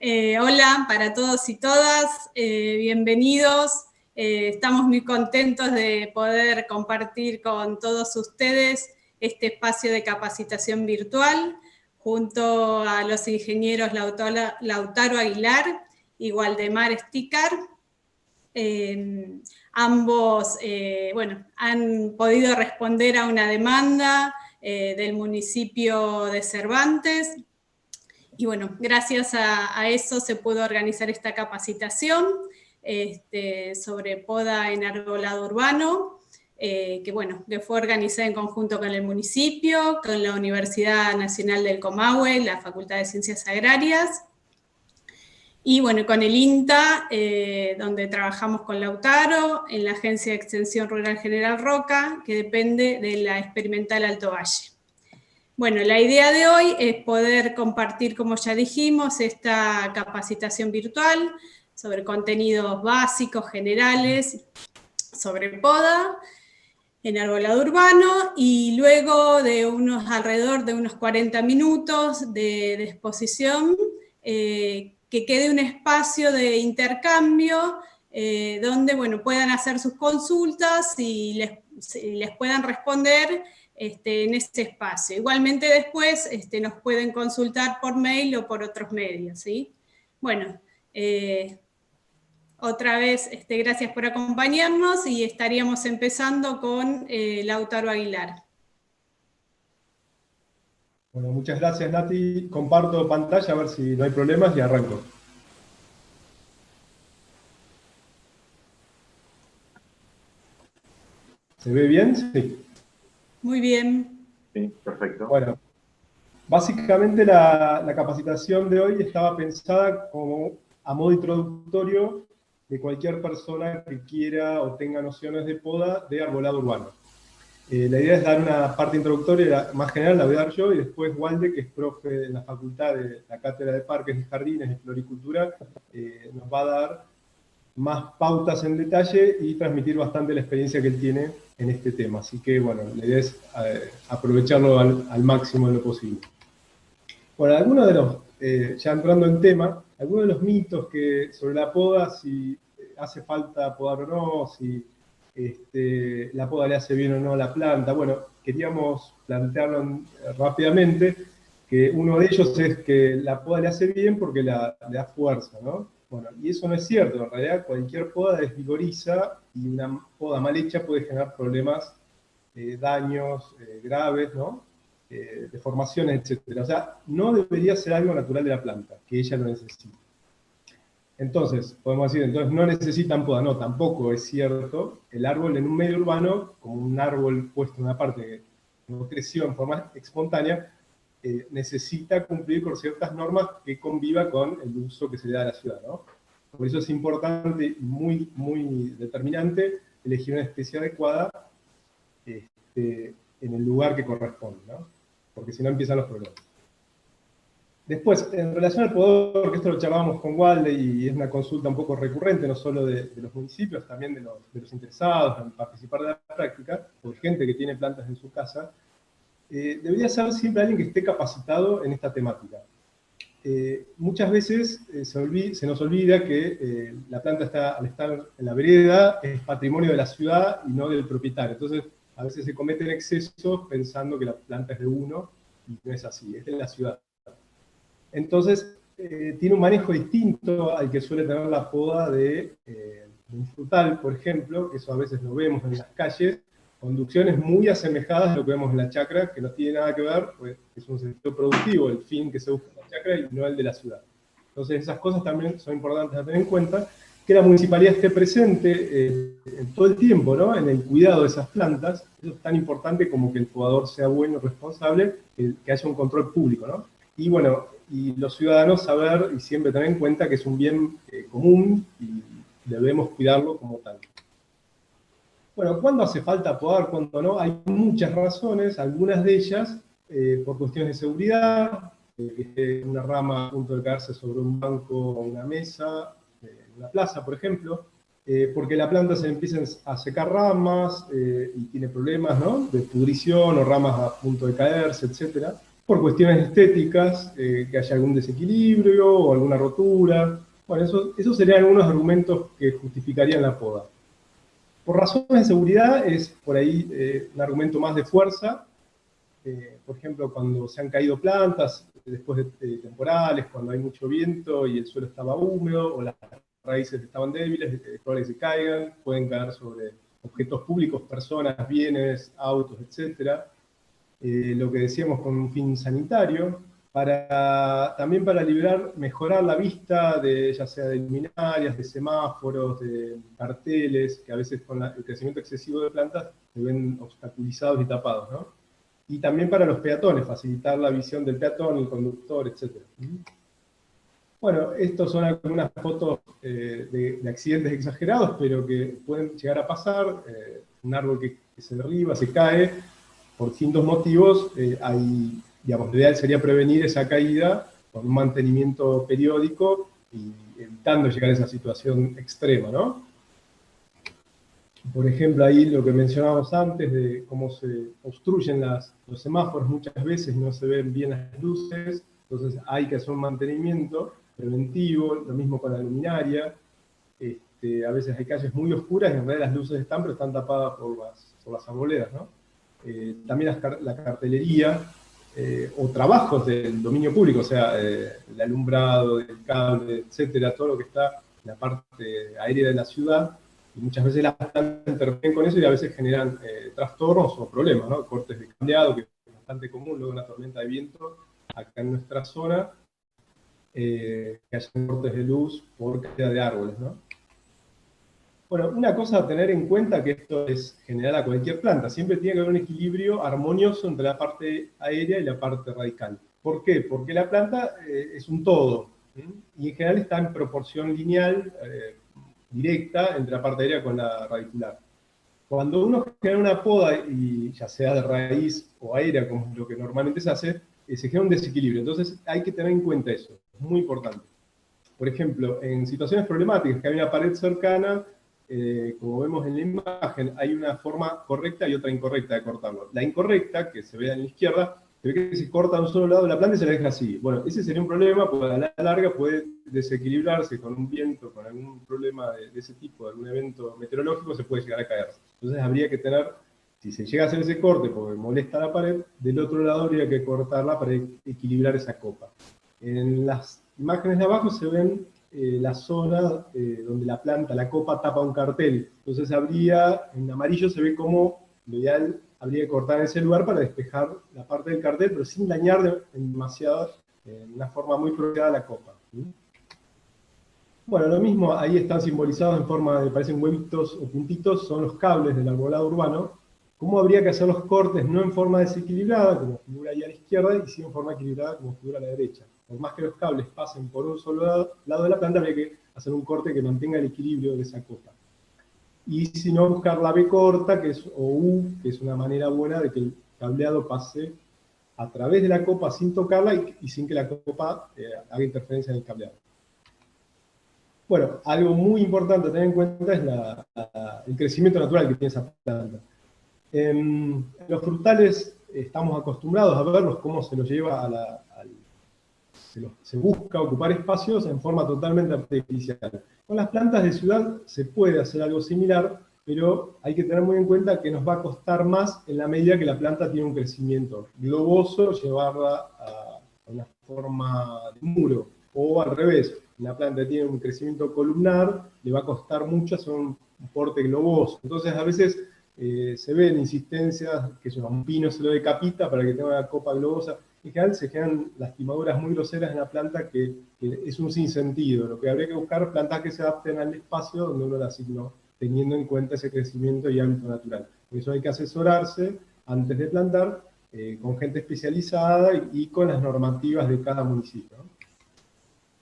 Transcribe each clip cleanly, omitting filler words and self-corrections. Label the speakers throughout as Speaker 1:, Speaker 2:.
Speaker 1: Hola para todos y todas, bienvenidos. Estamos muy contentos de poder compartir con todos ustedes este espacio de capacitación virtual junto a los ingenieros Lautaro Aguilar y Waldemar Stickar. Ambos han podido responder a una demanda del municipio de Cervantes. Y bueno, gracias a eso se pudo organizar esta capacitación sobre poda en arbolado urbano, que fue organizada en conjunto con el municipio, con la Universidad Nacional del Comahue, la Facultad de Ciencias Agrarias, y bueno, con el INTA, donde trabajamos con Lautaro, en la Agencia de Extensión Rural General Roca, que depende de la Experimental Alto Valle. Bueno, la idea de hoy es poder compartir, como ya dijimos, esta capacitación virtual sobre contenidos básicos, generales, sobre poda en arbolado urbano, y luego de alrededor de unos 40 minutos de exposición, que quede un espacio de intercambio donde puedan hacer sus consultas y les puedan responder en este espacio. Igualmente después nos pueden consultar por mail o por otros medios, ¿sí? Bueno, otra vez, gracias por acompañarnos y estaríamos empezando con Lautaro Aguilar.
Speaker 2: Bueno, muchas gracias, Nati. Comparto pantalla a ver si no hay problemas y arranco. ¿Se ve bien? Sí.
Speaker 1: Muy bien.
Speaker 3: Sí, perfecto.
Speaker 2: Bueno, básicamente la capacitación de hoy estaba pensada como a modo introductorio de cualquier persona que quiera o tenga nociones de poda de arbolado urbano. La idea es dar una parte introductoria más general, la voy a dar yo, y después Walde, que es profe en la facultad de la Cátedra de Parques y Jardines y Floricultura, nos va a dar más pautas en detalle y transmitir bastante la experiencia que él tiene en este tema. Así que, bueno, la idea es aprovecharlo al máximo de lo posible. Bueno, algunos de los, ya entrando en tema, algunos de los mitos sobre la poda, si hace falta podar o no, si la poda le hace bien o no a la planta. Bueno, queríamos plantearlo rápidamente, que uno de ellos es que la poda le hace bien porque le da fuerza, ¿no? Bueno, y eso no es cierto. En realidad cualquier poda desvigoriza y una poda mal hecha puede generar problemas, daños graves, ¿no? Deformaciones, etc. O sea, no debería ser algo natural de la planta, que ella lo necesita. Entonces, podemos decir, entonces no necesitan poda. No, tampoco es cierto. El árbol en un medio urbano, como un árbol puesto en una parte que no creció en forma espontánea, necesita cumplir con ciertas normas que conviva con el uso que se le da a la ciudad, ¿no? Por eso es importante y muy, muy determinante elegir una especie adecuada en el lugar que corresponde, ¿no? Porque si no empiezan los problemas. Después, en relación al podador, que esto lo charlábamos con Walde y es una consulta un poco recurrente, no solo de los municipios, también de los interesados en participar de la práctica, o gente que tiene plantas en su casa, debería ser siempre alguien que esté capacitado en esta temática. Muchas veces se nos olvida que la planta al estar en la vereda es patrimonio de la ciudad y no del propietario. Entonces, a veces se cometen excesos pensando que la planta es de uno y no es así, es de la ciudad. Entonces, tiene un manejo distinto al que suele tener la poda de un frutal, por ejemplo, que eso a veces lo vemos en las calles, conducciones muy asemejadas a lo que vemos en la chacra, que no tiene nada que ver, pues es un sentido productivo, el fin que se busca en la chacra y no el de la ciudad. Entonces esas cosas también son importantes a tener en cuenta, que la municipalidad esté presente en todo el tiempo, ¿no? En el cuidado de esas plantas. Eso es tan importante como que el podador sea bueno, responsable, que haya un control público, ¿no? Y bueno, y los ciudadanos saber y siempre tener en cuenta que es un bien común y debemos cuidarlo como tal. Bueno, ¿cuándo hace falta podar? ¿Cuándo no? Hay muchas razones, algunas de ellas por cuestiones de seguridad, que una rama a punto de caerse sobre un banco o una mesa, en una plaza, por ejemplo, porque la planta se empiezan a secar ramas y tiene problemas, ¿no?, de pudrición o ramas a punto de caerse, etc. por cuestiones estéticas, que haya algún desequilibrio o alguna rotura. Bueno, esos serían algunos argumentos que justificarían la poda. Por razones de seguridad es por ahí un argumento más de fuerza. Por ejemplo, cuando se han caído plantas después de temporales, cuando hay mucho viento y el suelo estaba húmedo o las raíces estaban débiles, es probable que se caigan, pueden caer sobre objetos públicos, personas, bienes, autos, etc. Lo que decíamos con un fin sanitario, también para mejorar la vista, ya sea de luminarias, de semáforos, de carteles, que a veces con el crecimiento excesivo de plantas se ven obstaculizados y tapados, ¿no? Y también para los peatones, facilitar la visión del peatón, el conductor, etc. Bueno, estos son algunas fotos de accidentes exagerados, pero que pueden llegar a pasar. Un árbol que se derriba, se cae, por distintos motivos, digamos, lo ideal sería prevenir esa caída con un mantenimiento periódico y evitando llegar a esa situación extrema, ¿no? Por ejemplo, ahí lo que mencionábamos antes de cómo se obstruyen los semáforos muchas veces, no se ven bien las luces, entonces hay que hacer un mantenimiento preventivo, lo mismo con la luminaria. A veces hay calles muy oscuras y en realidad las luces están, pero están tapadas por las arboledas, ¿no? También la cartelería o trabajos del dominio público, o sea, el alumbrado, el cable, etcétera, todo lo que está en la parte aérea de la ciudad, y muchas veces las plantas intervienen con eso y a veces generan trastornos o problemas, ¿no? Cortes de cableado, que es bastante común luego de una tormenta de viento acá en nuestra zona, que haya cortes de luz por caída de árboles, ¿no? Bueno, una cosa a tener en cuenta, que esto es general a cualquier planta, siempre tiene que haber un equilibrio armonioso entre la parte aérea y la parte radical. ¿Por qué? Porque la planta es un todo, ¿sí? Y en general está en proporción lineal, directa, entre la parte aérea con la radicular. Cuando uno genera una poda, y ya sea de raíz o aérea, como es lo que normalmente se hace, se genera un desequilibrio. Entonces hay que tener en cuenta eso, es muy importante. Por ejemplo, en situaciones problemáticas, que hay una pared cercana, como vemos en la imagen, hay una forma correcta y otra incorrecta de cortarlo. La incorrecta, que se ve en la izquierda, se ve que se corta a un solo lado de la planta y se la deja así. Bueno, ese sería un problema, porque a la larga puede desequilibrarse con un viento, con algún problema de ese tipo, algún evento meteorológico, se puede llegar a caer. Entonces habría que tener, si se llega a hacer ese corte porque molesta la pared, del otro lado habría que cortarla para equilibrar esa copa. En las imágenes de abajo se ven la zona donde la planta, la copa, tapa un cartel. Entonces en amarillo se ve como lo ideal habría que cortar en ese lugar para despejar la parte del cartel, pero sin dañar demasiado, en una forma muy pronunciada la copa. ¿Sí? Bueno, lo mismo, ahí están simbolizados en forma de, parecen huevitos o puntitos, son los cables del arbolado urbano. ¿Cómo habría que hacer los cortes? No en forma desequilibrada, como figura ahí a la izquierda, y sí en forma equilibrada, como figura a la derecha. Por más que los cables pasen por un solo lado de la planta, habría que hacer un corte que mantenga el equilibrio de esa copa. Y si no, buscar la B corta, o U, que es una manera buena de que el cableado pase a través de la copa sin tocarla y sin que la copa haga interferencia en el cableado. Bueno, algo muy importante a tener en cuenta es el crecimiento natural que tiene esa planta. En los frutales estamos acostumbrados a verlos cómo se los lleva se busca ocupar espacios en forma totalmente artificial. Con las plantas de ciudad se puede hacer algo similar, pero hay que tener muy en cuenta que nos va a costar más en la medida que la planta tiene un crecimiento globoso, llevarla a una forma de muro, o al revés, la planta tiene un crecimiento columnar, le va a costar mucho hacer un porte globoso. Entonces a veces se ven insistencias, que un pino se lo decapita para que tenga una copa globosa. En general se generan lastimaduras muy groseras en la planta que es un sinsentido. Lo que habría que buscar plantas que se adapten al espacio donde uno la asignó, teniendo en cuenta ese crecimiento y hábito natural. Por eso hay que asesorarse antes de plantar con gente especializada y con las normativas de cada municipio.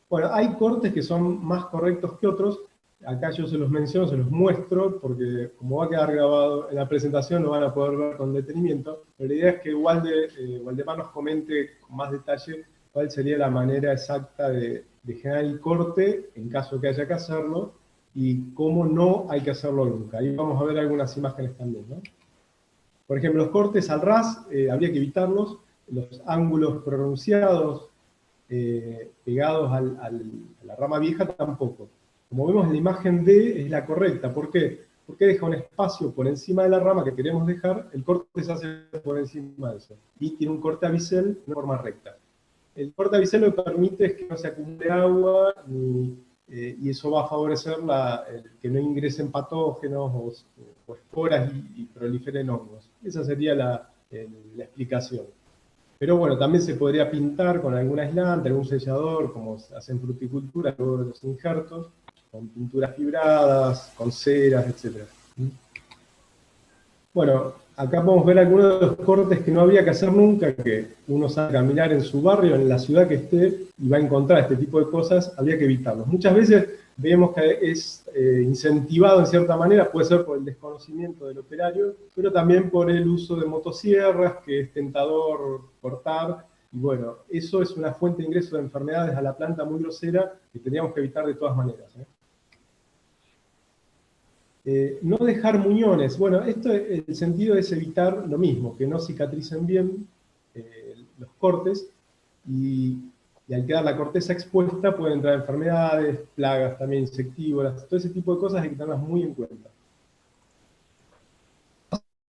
Speaker 2: Bueno, hay cortes que son más correctos que otros. Acá yo se los menciono, se los muestro, porque como va a quedar grabado en la presentación, lo van a poder ver con detenimiento. Pero la idea es que Waldemar nos comente con más detalle cuál sería la manera exacta de generar el corte, en caso que haya que hacerlo, y cómo no hay que hacerlo nunca. Ahí vamos a ver algunas imágenes también, ¿no? Por ejemplo, los cortes al ras, habría que evitarlos. los ángulos pronunciados pegados a la rama vieja tampoco. Como vemos, la imagen D es la correcta. ¿Por qué? Porque deja un espacio por encima de la rama que queremos dejar, el corte se hace por encima de eso. Y tiene un corte a bisel de forma recta. El corte a bisel lo que permite es que no se acumule agua, y eso va a favorecer que no ingresen patógenos o esporas y proliferen hongos. Esa sería la explicación. Pero bueno, también se podría pintar con algún aislante, algún sellador, como se hace en fruticultura, luego de los injertos, con pinturas fibradas, con ceras, etc. Bueno, acá podemos ver algunos de los cortes que no había que hacer nunca, que uno sale a caminar en su barrio, en la ciudad que esté, y va a encontrar este tipo de cosas, habría que evitarlos. Muchas veces vemos que es incentivado en cierta manera, puede ser por el desconocimiento del operario, pero también por el uso de motosierras, que es tentador cortar, y bueno, eso es una fuente de ingreso de enfermedades a la planta muy grosera que tendríamos que evitar de todas maneras. No dejar muñones. Bueno, el sentido es evitar lo mismo, que no cicatricen bien los cortes, y al quedar la corteza expuesta pueden entrar enfermedades, plagas también insectívoras, todo ese tipo de cosas hay que tenerlas muy en cuenta.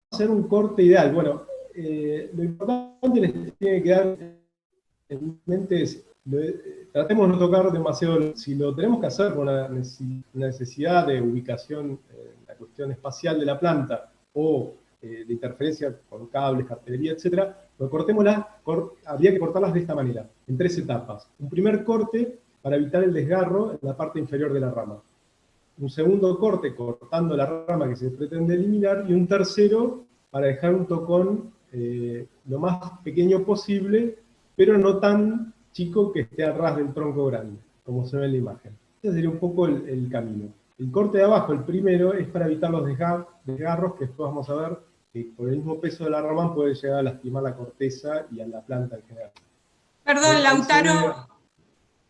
Speaker 2: Hacer un corte ideal. Bueno, lo importante les tiene que quedar en mente es, tratemos de no tocar demasiado. Si lo tenemos que hacer por una necesidad de ubicación, la cuestión espacial de la planta, o de interferencia con cables, cartelería, etc., pero cortémoslas, habría que cortarlas de esta manera, en 3 etapas. Un primer corte para evitar el desgarro en la parte inferior de la rama. Un segundo corte cortando la rama que se pretende eliminar, y un tercero para dejar un tocón lo más pequeño posible, pero no tan chico que esté a ras del tronco grande, como se ve en la imagen. Ese sería un poco el camino. El corte de abajo, el primero, es para evitar los desgarros, que después vamos a ver que por el mismo peso de la rama puede llegar a lastimar la corteza y a la planta en general.
Speaker 1: Perdón, Lautaro,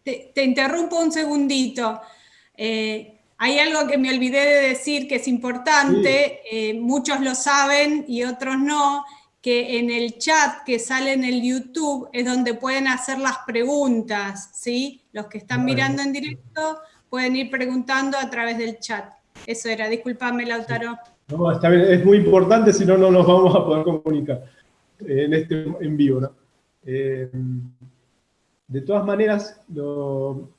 Speaker 1: te interrumpo un segundito. Hay algo que me olvidé de decir que es importante, sí. Muchos lo saben y otros no, que en el chat que sale en el YouTube es donde pueden hacer las preguntas, ¿sí? Los que están mirando en directo pueden ir preguntando a través del chat. Eso era, discúlpame, Lautaro.
Speaker 2: Sí. No, está bien, es muy importante, si no, no nos vamos a poder comunicar en vivo, ¿no? De todas maneras, lo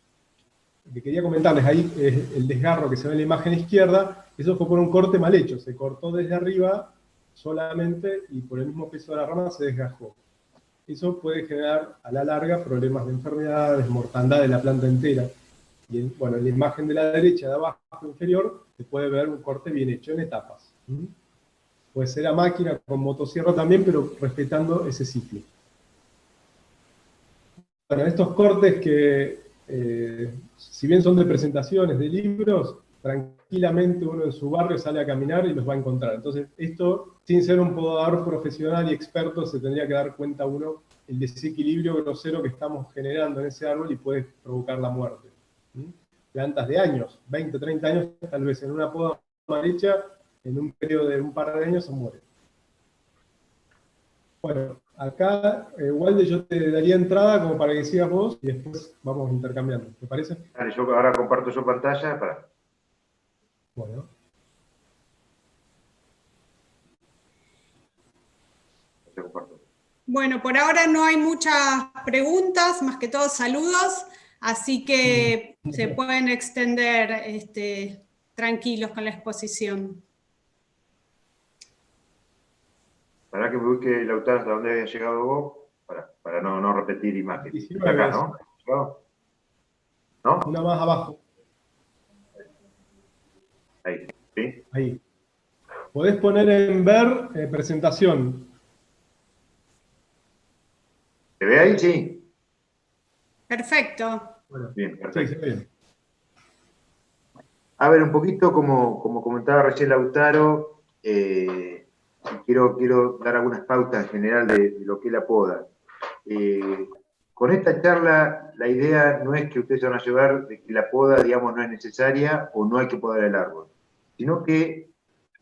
Speaker 2: que quería comentarles ahí es el desgarro que se ve en la imagen izquierda. Eso fue por un corte mal hecho, se cortó desde arriba solamente y por el mismo peso de la rama se desgajó. Eso puede generar a la larga problemas de enfermedades, mortandad de la planta entera. Y bueno, en la imagen de la derecha, de abajo inferior, se puede ver un corte bien hecho en etapas. Puede ser a máquina, con motosierra también, pero respetando ese ciclo. Bueno, estos cortes que, si bien son de presentaciones, de libros, tranquilamente uno en su barrio sale a caminar y los va a encontrar. Entonces, esto, sin ser un podador profesional y experto, se tendría que dar cuenta uno el desequilibrio grosero que estamos generando en ese árbol y puede provocar la muerte. Plantas de años, 20, 30 años, tal vez en una poda mal hecha, en un periodo de un par de años se muere. Bueno, acá, Walde, yo te daría entrada como para que sigas vos y después vamos intercambiando. ¿Te parece?
Speaker 3: Vale, yo ahora comparto su pantalla para...
Speaker 2: Bueno.
Speaker 1: Bueno, por ahora no hay muchas preguntas, más que todo saludos, así que se pueden extender tranquilos con la exposición.
Speaker 3: Para que me busque, Lautaro, hasta dónde había llegado vos, para no repetir imagen. Acá, ¿no? ¿No?
Speaker 2: Una más abajo.
Speaker 3: Ahí, ¿sí?
Speaker 2: Ahí. Podés poner en ver presentación.
Speaker 3: ¿Se ve ahí? Sí.
Speaker 1: Perfecto.
Speaker 3: Bueno, bien, perfecto.
Speaker 2: Sí, bien.
Speaker 3: A ver, un poquito como comentaba recién Lautaro, quiero dar algunas pautas en general de lo que es la poda. Con esta charla, la idea no es que ustedes se van a llevar de que la poda, digamos, no es necesaria o no hay que podar el árbol, sino que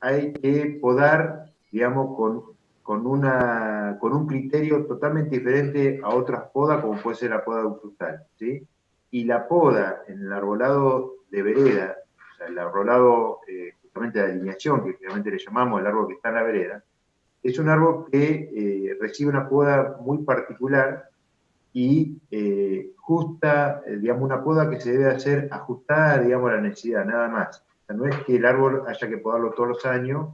Speaker 3: hay que podar, digamos, con con un criterio totalmente diferente a otras podas, como puede ser la poda de un frutal, ¿sí? Y la poda en el arbolado de vereda, o sea, el arbolado justamente de alineación, que finalmente le llamamos el árbol que está en la vereda, es un árbol que recibe una poda muy particular y justa, digamos, una poda que se debe hacer ajustada, digamos, a la necesidad, nada más. O sea, no es que el árbol haya que podarlo todos los años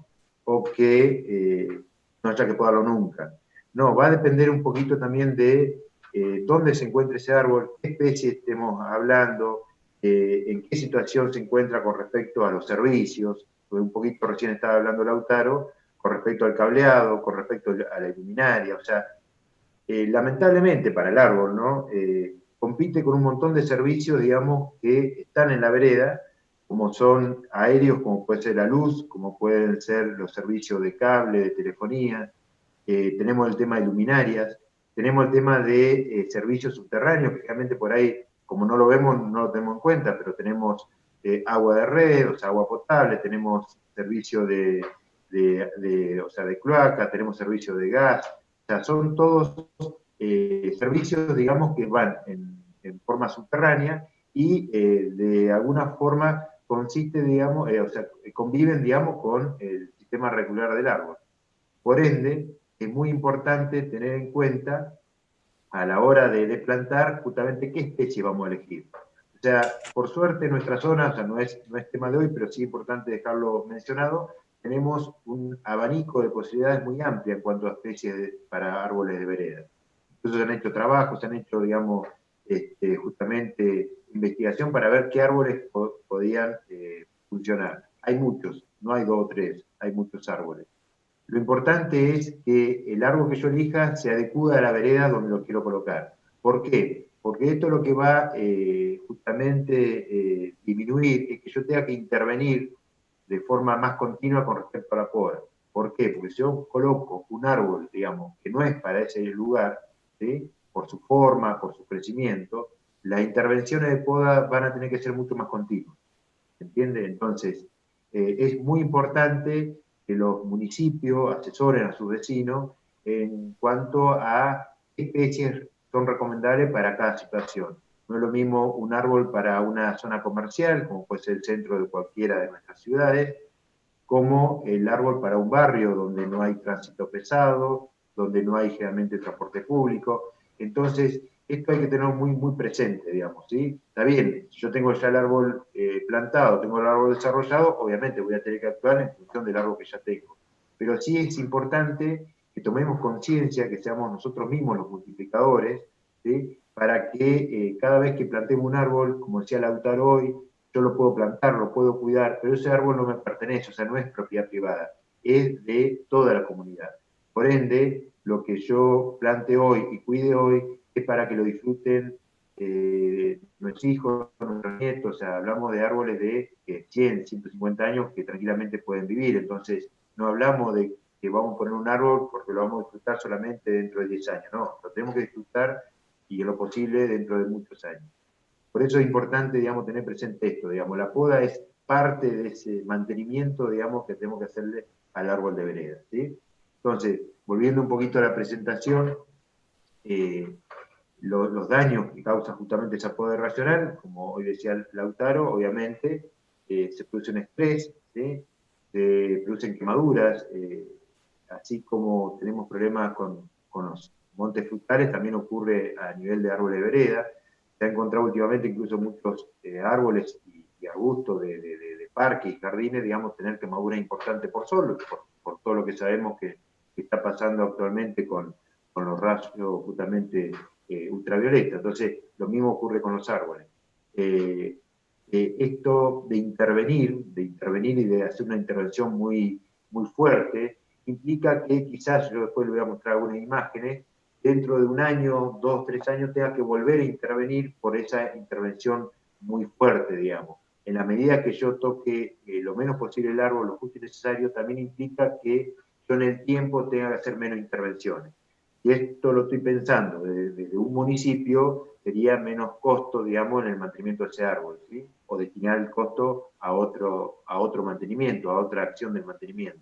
Speaker 3: o que no haya que podarlo nunca. No, va a depender un poquito también de dónde se encuentra ese árbol, qué especie estemos hablando, en qué situación se encuentra con respecto a los servicios. Un poquito recién estaba hablando Lautaro, con respecto al cableado, con respecto a la luminaria, o sea, lamentablemente para el árbol, ¿no? Compite con un montón de servicios, digamos, que están en la vereda, como son aéreos, como puede ser la luz, como pueden ser los servicios de cable, de telefonía, tenemos el tema de luminarias, tenemos el tema de servicios subterráneos, que realmente por ahí, como no lo vemos, no lo tenemos en cuenta, pero tenemos agua de red, o sea, agua potable, tenemos servicio o sea, de cloaca, tenemos servicio de gas, o sea, son todos servicios, digamos, que van en forma subterránea y de alguna forma consiste, digamos, o sea, conviven, digamos, con el sistema regular del árbol. Por ende, es muy importante tener en cuenta a la hora de plantar justamente qué especie vamos a elegir. O sea, por suerte en nuestra zona, o sea, no es tema de hoy, pero sí es importante dejarlo mencionado, tenemos un abanico de posibilidades muy amplio en cuanto a especies para árboles de vereda. Entonces se han hecho trabajos, se han hecho, digamos, justamente investigación para ver qué árboles podían funcionar. Hay muchos, no hay 2 o 3, hay muchos árboles. Lo importante es que el árbol que yo elija se adecue a la vereda donde lo quiero colocar. ¿Por qué? Porque esto lo que va justamente disminuir es que yo tenga que intervenir de forma más continua con respecto a la poda. ¿Por qué? Porque si yo coloco un árbol, digamos, que no es para ese lugar, ¿sí? Por su forma, por su crecimiento, las intervenciones de poda van a tener que ser mucho más continuas. ¿Entiende? Entonces, es muy importante que los municipios asesoren a sus vecinos en cuanto a qué especies son recomendables para cada situación. No es lo mismo un árbol para una zona comercial, como puede ser el centro de cualquiera de nuestras ciudades, como el árbol para un barrio donde no hay tránsito pesado, donde no hay generalmente transporte público. Entonces, esto hay que tenerlo muy, muy presente, digamos, ¿sí? Está bien, si yo tengo ya el árbol plantado, tengo el árbol desarrollado, obviamente voy a tener que actuar en función del árbol que ya tengo. Pero sí es importante que tomemos conciencia, que seamos nosotros mismos los multiplicadores, ¿sí? Para que cada vez que plantemos un árbol, como decía Lautaro hoy, yo lo puedo plantar, lo puedo cuidar, pero ese árbol no me pertenece, o sea, no es propiedad privada, es de toda la comunidad. Por ende, lo que yo plante hoy y cuide hoy es para que lo disfruten nuestros hijos, nuestros nietos, o sea, hablamos de árboles de 100, 150 años que tranquilamente pueden vivir, entonces no hablamos de que vamos a poner un árbol porque lo vamos a disfrutar solamente dentro de 10 años, no, lo tenemos que disfrutar y en lo posible dentro de muchos años. Por eso es importante, digamos, tener presente esto, digamos, la poda es parte de ese mantenimiento, digamos, que tenemos que hacerle al árbol de vereda, ¿sí? Entonces, volviendo un poquito a la presentación, los daños que causa justamente esa poda irracional, como hoy decía Lautaro, obviamente, se produce un estrés, ¿sí? Se producen quemaduras, así como tenemos problemas con los montes frutales, también ocurre a nivel de árboles de vereda. Se ha encontrado últimamente incluso muchos árboles y arbustos de parques y jardines, digamos, tener quemaduras importantes por sol, por todo lo que sabemos que está pasando actualmente con los rayos justamente ultravioleta. Entonces, lo mismo ocurre con los árboles. Esto de intervenir y de hacer una intervención muy, muy fuerte, implica que quizás, yo después le voy a mostrar algunas imágenes, dentro de un año, 2, 3 años, tenga que volver a intervenir por esa intervención muy fuerte, digamos. En la medida que yo toque lo menos posible el árbol, lo justo y necesario, también implica que yo en el tiempo tenga que hacer menos intervenciones. Y esto lo estoy pensando, desde un municipio sería menos costo, digamos, en el mantenimiento de ese árbol, ¿sí? O destinar el costo a otro mantenimiento, a otra acción del mantenimiento.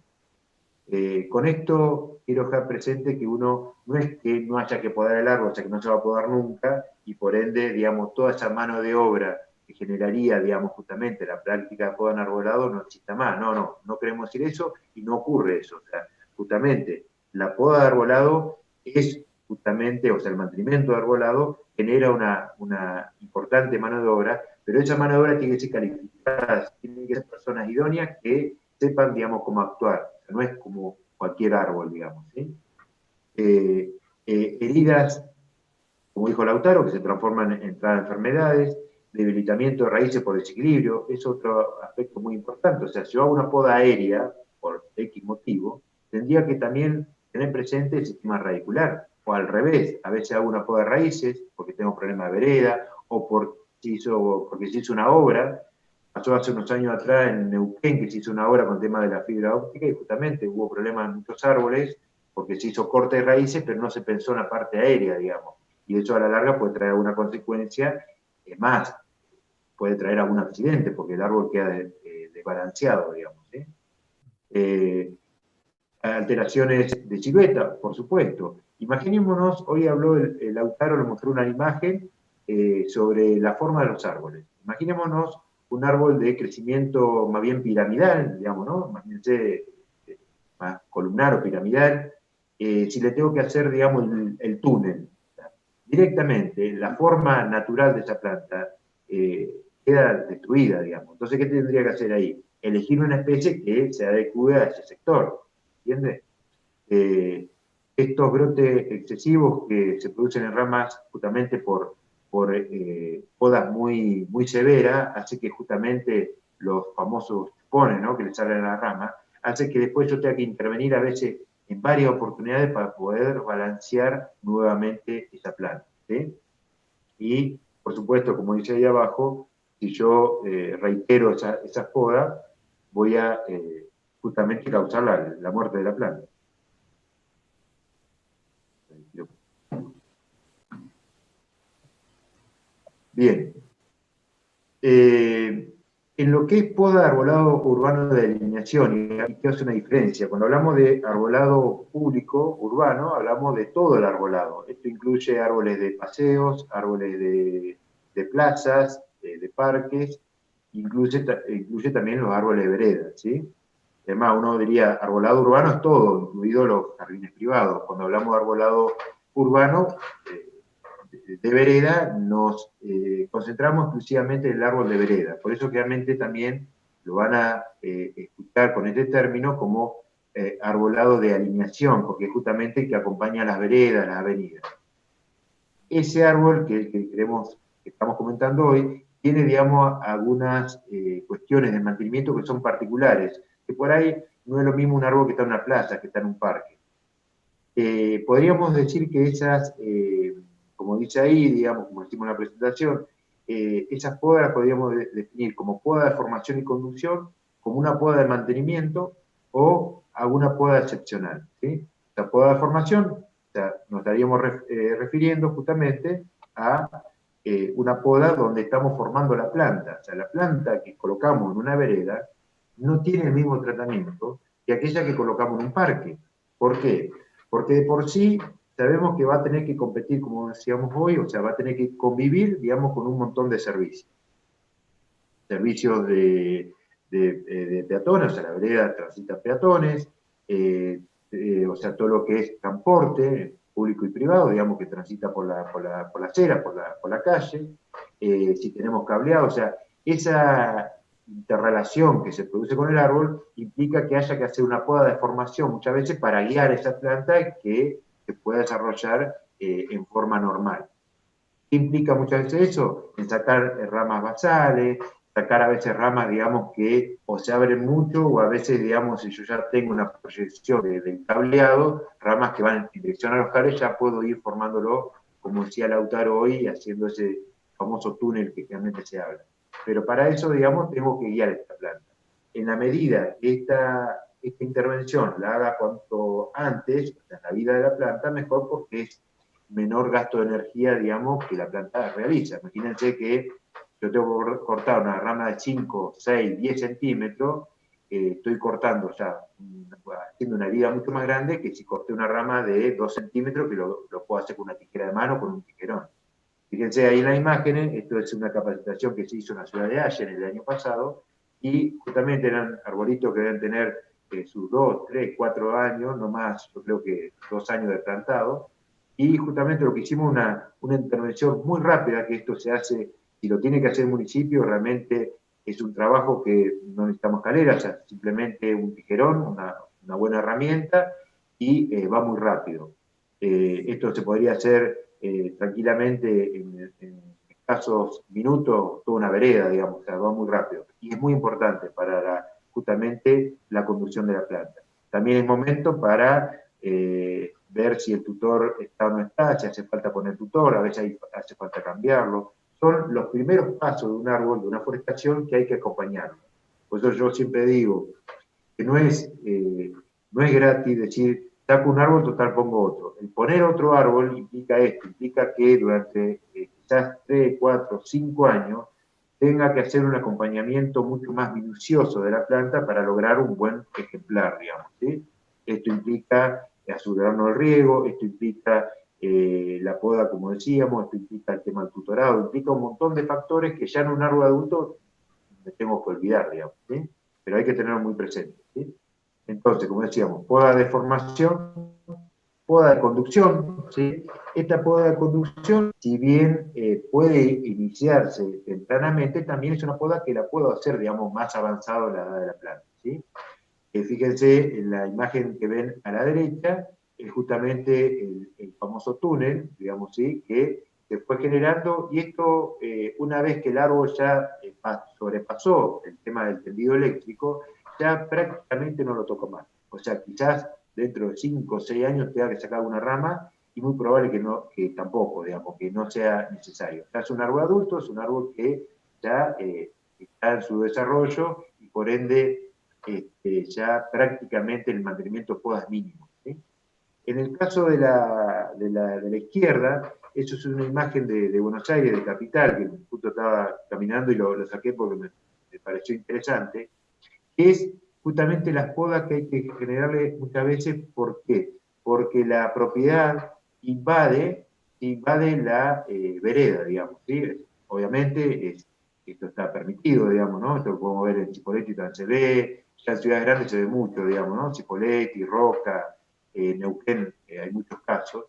Speaker 3: Con esto quiero dejar presente que uno no es que no haya que podar el árbol, o sea que no se va a podar nunca, y por ende, digamos, toda esa mano de obra que generaría, digamos, justamente la práctica de poda en arbolado no exista más. No queremos decir eso y no ocurre eso. O sea, justamente la poda de arbolado es justamente, o sea, el mantenimiento de arbolado genera una importante mano de obra, pero esa mano de obra tiene que ser calificada, tienen que ser personas idóneas que sepan, digamos, cómo actuar. O sea, no es como cualquier árbol, digamos, ¿sí? Heridas, como dijo Lautaro, que se transforman en enfermedades, debilitamiento de raíces por desequilibrio, es otro aspecto muy importante. O sea, si yo hago una poda aérea, por X motivo, tendría que también tener presente el sistema radicular, o al revés, a veces hago una poda de raíces porque tengo problemas de vereda, o porque se hizo una obra. Pasó hace unos años atrás en Neuquén que se hizo una obra con el tema de la fibra óptica y justamente hubo problemas en muchos árboles porque se hizo corte de raíces, pero no se pensó en la parte aérea, digamos. Y eso a la larga puede traer alguna consecuencia, más, puede traer algún accidente porque el árbol queda desbalanceado, digamos. Alteraciones de silueta, por supuesto. Imaginémonos, hoy habló el Lautaro, le mostró una imagen sobre la forma de los árboles. Imaginémonos un árbol de crecimiento más bien piramidal, digamos, ¿no? Más columnar o piramidal, si le tengo que hacer, digamos, el túnel. Directamente, la forma natural de esa planta queda destruida, digamos. Entonces, ¿qué tendría que hacer ahí? Elegir una especie que se adecue a ese sector, ¿entiendes? Estos brotes excesivos que se producen en ramas justamente por podas muy, muy severas, hace que justamente los famosos chupones, ¿no?, que le salen a la rama, hace que después yo tenga que intervenir a veces en varias oportunidades para poder balancear nuevamente esa planta, ¿sí? Y, por supuesto, como dice ahí abajo, si yo reitero esas podas, voy a justamente causar la muerte de la planta. Bien. En lo que es poda de arbolado urbano de alineación, y que hace una diferencia, cuando hablamos de arbolado público urbano, hablamos de todo el arbolado. Esto incluye árboles de paseos, árboles de plazas, de parques, incluye también los árboles de veredas, ¿sí? Además, uno diría, arbolado urbano es todo, incluidos los jardines privados. Cuando hablamos de arbolado urbano, de vereda, nos concentramos exclusivamente en el árbol de vereda. Por eso realmente también lo van a escuchar con este término como arbolado de alineación, porque justamente que acompaña a las veredas, las avenidas. Ese árbol que estamos comentando hoy, tiene, digamos, algunas cuestiones de mantenimiento que son particulares, que por ahí no es lo mismo un árbol que está en una plaza, que está en un parque. Podríamos decir que esas, como dice ahí, digamos, como decimos en la presentación, esas podas las podríamos definir como poda de formación y conducción, como una poda de mantenimiento o alguna poda excepcional, ¿sí? La poda de formación, o sea, nos estaríamos refiriendo justamente a una poda donde estamos formando la planta. O sea, la planta que colocamos en una vereda no tiene el mismo tratamiento que aquella que colocamos en un parque. ¿Por qué? Porque de por sí sabemos que va a tener que competir, como decíamos hoy, o sea, va a tener que convivir, digamos, con un montón de servicios. Servicios de peatones, o sea, la vereda transita peatones, o sea, todo lo que es transporte público y privado, digamos, que transita por la acera, por la calle, si tenemos cableado, o sea, esa interrelación que se produce con el árbol implica que haya que hacer una poda de formación muchas veces para guiar esa planta que se pueda desarrollar en forma normal. ¿Qué implica muchas veces eso? En sacar ramas basales, sacar a veces ramas, digamos, que o se abren mucho, o a veces, digamos, si yo ya tengo una proyección del cableado, ramas que van en dirección a los cables, ya puedo ir formándolo, como decía Lautaro hoy, haciendo ese famoso túnel que realmente se habla. Pero para eso, digamos, tengo que guiar esta planta. En la medida que esta intervención la haga cuanto antes, en la vida de la planta, mejor, porque es menor gasto de energía, digamos, que la planta realiza. Imagínense que yo tengo que cortar una rama de 5, 6, 10 centímetros estoy cortando ya, haciendo una herida mucho más grande que si corté una rama de 2 centímetros que lo puedo hacer con una tijera de mano o con un tijerón. Fíjense ahí en las imágenes, esto es una capacitación que se hizo en la ciudad de Allen el año pasado, y justamente eran arbolitos que deben tener sus 2, 3, 4 años, no más, yo creo que 2 años de plantado, y justamente lo que hicimos una intervención muy rápida, que esto se hace, si lo tiene que hacer el municipio, realmente es un trabajo que no necesitamos escaleras, o sea, simplemente un tijerón, una buena herramienta, y va muy rápido. Esto se podría hacer tranquilamente en escasos minutos, toda una vereda, digamos, o sea, va muy rápido. Y es muy importante para justamente la conducción de la planta. También es momento para ver si el tutor está o no está, si hace falta poner tutor, a veces hace falta cambiarlo. Son los primeros pasos de un árbol, de una forestación, que hay que acompañarlo. Por eso yo siempre digo que no es gratis decir, saco un árbol, total pongo otro. El poner otro árbol implica esto, implica que durante quizás 3, 4, 5 años tenga que hacer un acompañamiento mucho más minucioso de la planta para lograr un buen ejemplar, digamos, ¿sí? Esto implica asegurarnos el riego, esto implica la poda, como decíamos, esto implica el tema del tutorado, implica un montón de factores que ya en un árbol adulto me tengo que olvidar, digamos, ¿sí? Pero hay que tenerlo muy presente, ¿sí? Entonces, como decíamos, poda de formación, poda de conducción, ¿sí? Esta poda de conducción, si bien puede iniciarse tempranamente, también es una poda que la puedo hacer, digamos, más avanzado en la edad de la planta, ¿sí? Fíjense en la imagen que ven a la derecha, es justamente el famoso túnel, digamos, ¿sí? Que se fue generando, y esto, una vez que el árbol ya sobrepasó el tema del tendido eléctrico, ya prácticamente no lo toco más. O sea, quizás dentro de 5 o 6 años tenga que sacar una rama, y muy probable que tampoco, digamos, que no sea necesario. Ya es un árbol adulto, es un árbol que ya está en su desarrollo, y por ende ya prácticamente el mantenimiento de podas mínimo, ¿sí? En el caso de la izquierda, eso es una imagen de Buenos Aires, de capital, que justo estaba caminando y lo saqué porque me pareció interesante, que es justamente las podas que hay que generarle muchas veces. ¿Por qué? Porque la propiedad invade la vereda, digamos, ¿sí? Obviamente esto está permitido, digamos, ¿no? Esto lo podemos ver en Chipoleti, también se ve, ya en ciudades grandes se ve mucho, digamos, ¿no? Chipoleti, Roca, Neuquén, hay muchos casos.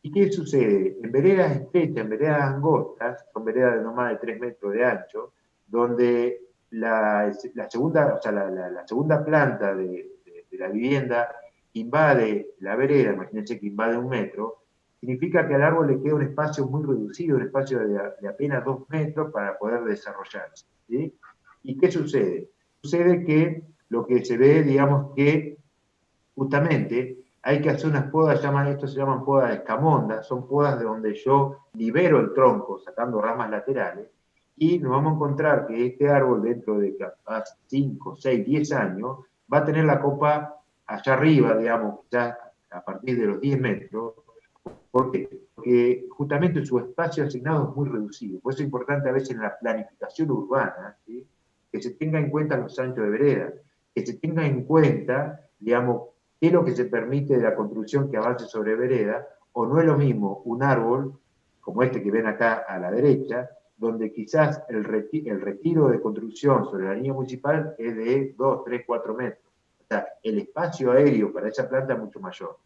Speaker 3: ¿Y qué sucede? En veredas estrechas, en veredas angostas, son veredas de no más de 3 metros de ancho, donde la segunda, o sea, la segunda planta de la vivienda invade la vereda, imagínense que invade 1 metro, significa que al árbol le queda un espacio muy reducido, un espacio de apenas 2 metros para poder desarrollarse, ¿sí? ¿Y qué sucede? Sucede que lo que se ve, digamos, que justamente hay que hacer unas podas, esto se llaman podas de escamonda, son podas de donde yo libero el tronco sacando ramas laterales, y nos vamos a encontrar que este árbol dentro de capaz 5, 6, 10 años va a tener la copa allá arriba, digamos, ya a partir de los 10 metros. ¿Por qué? Porque justamente su espacio asignado es muy reducido. Por eso es importante a veces en la planificación urbana, ¿sí? Que se tenga en cuenta los anchos de vereda, que se tenga en cuenta, digamos, qué es lo que se permite de la construcción que avance sobre vereda, o no es lo mismo un árbol, como este que ven acá a la derecha, donde quizás el retiro de construcción sobre la línea municipal es de 2, 3, 4 metros. O sea, el espacio aéreo para esa planta es mucho mayor.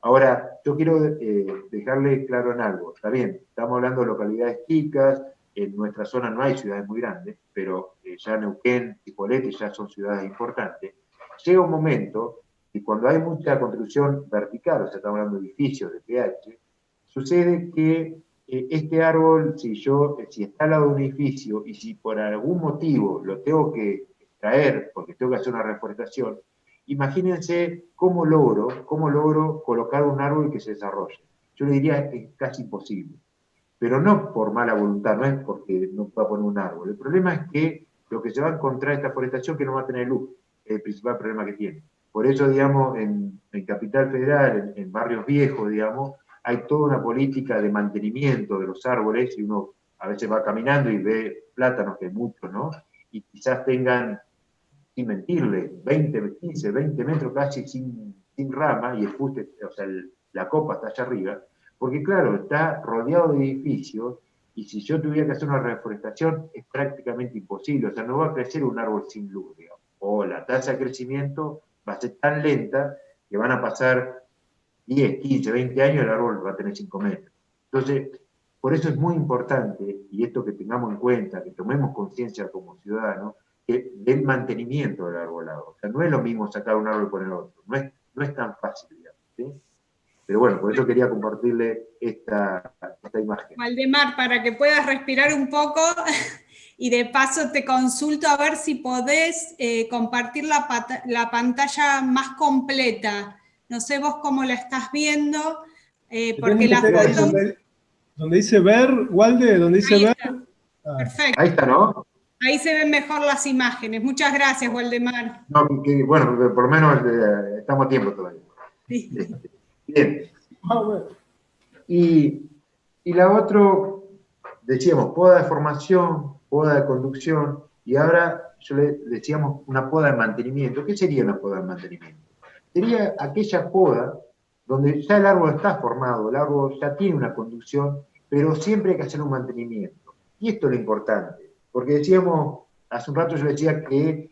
Speaker 3: Ahora, yo quiero dejarle claro en algo. Está bien, estamos hablando de localidades chicas, en nuestra zona no hay ciudades muy grandes, pero ya Neuquén, Chipoleti ya son ciudades importantes. Llega un momento y cuando hay mucha construcción vertical, o sea, estamos hablando de edificios, de PH, sucede que este árbol, si está al lado de un edificio y si por algún motivo lo tengo que extraer, porque tengo que hacer una reforestación, imagínense cómo logro colocar un árbol que se desarrolle. Yo le diría que es casi imposible, pero no por mala voluntad, no es porque no pueda poner un árbol. El problema es que lo que se va a encontrar esta forestación es que no va a tener luz, es el principal problema que tiene. Por eso, digamos, en Capital Federal, en barrios viejos, digamos, hay toda una política de mantenimiento de los árboles, y uno a veces va caminando y ve plátanos, que hay muchos, ¿no? Y quizás tengan sin mentirle, 20, 15, 20 metros casi sin rama, y el fuste, o sea, la copa está allá arriba, porque claro, está rodeado de edificios, y si yo tuviera que hacer una reforestación, es prácticamente imposible, o sea, no va a crecer un árbol sin luz, digamos, o la tasa de crecimiento va a ser tan lenta que van a pasar 10, 15, 20 años, el árbol va a tener 5 metros. Entonces, por eso es muy importante, y esto que tengamos en cuenta, que tomemos conciencia como ciudadanos, del mantenimiento del arbolado. O sea, no es lo mismo sacar un árbol y poner otro, no es tan fácil, digamos, ¿sí? Pero bueno, por eso quería compartirle esta imagen.
Speaker 1: Waldemar, para que puedas respirar un poco, y de paso te consulto a ver si podés compartir la pantalla más completa. No sé vos cómo la estás viendo, porque la
Speaker 2: ahí
Speaker 1: foto...
Speaker 2: donde dice ver, Walde, donde dice
Speaker 1: Ahí
Speaker 2: ver.
Speaker 1: está. Perfecto.
Speaker 3: Ahí está, ¿no?
Speaker 1: Ahí se ven mejor las imágenes. Muchas gracias, Waldemar.
Speaker 3: No, bueno, por lo menos estamos a tiempo todavía.
Speaker 1: Sí.
Speaker 3: Bien.
Speaker 2: Bueno.
Speaker 3: Y la otra, decíamos, poda de formación, poda de conducción, y ahora decíamos una poda de mantenimiento. ¿Qué sería una poda de mantenimiento? Sería aquella poda donde ya el árbol está formado, el árbol ya tiene una conducción, pero siempre hay que hacer un mantenimiento. Y esto es lo importante, porque decíamos, hace un rato yo decía que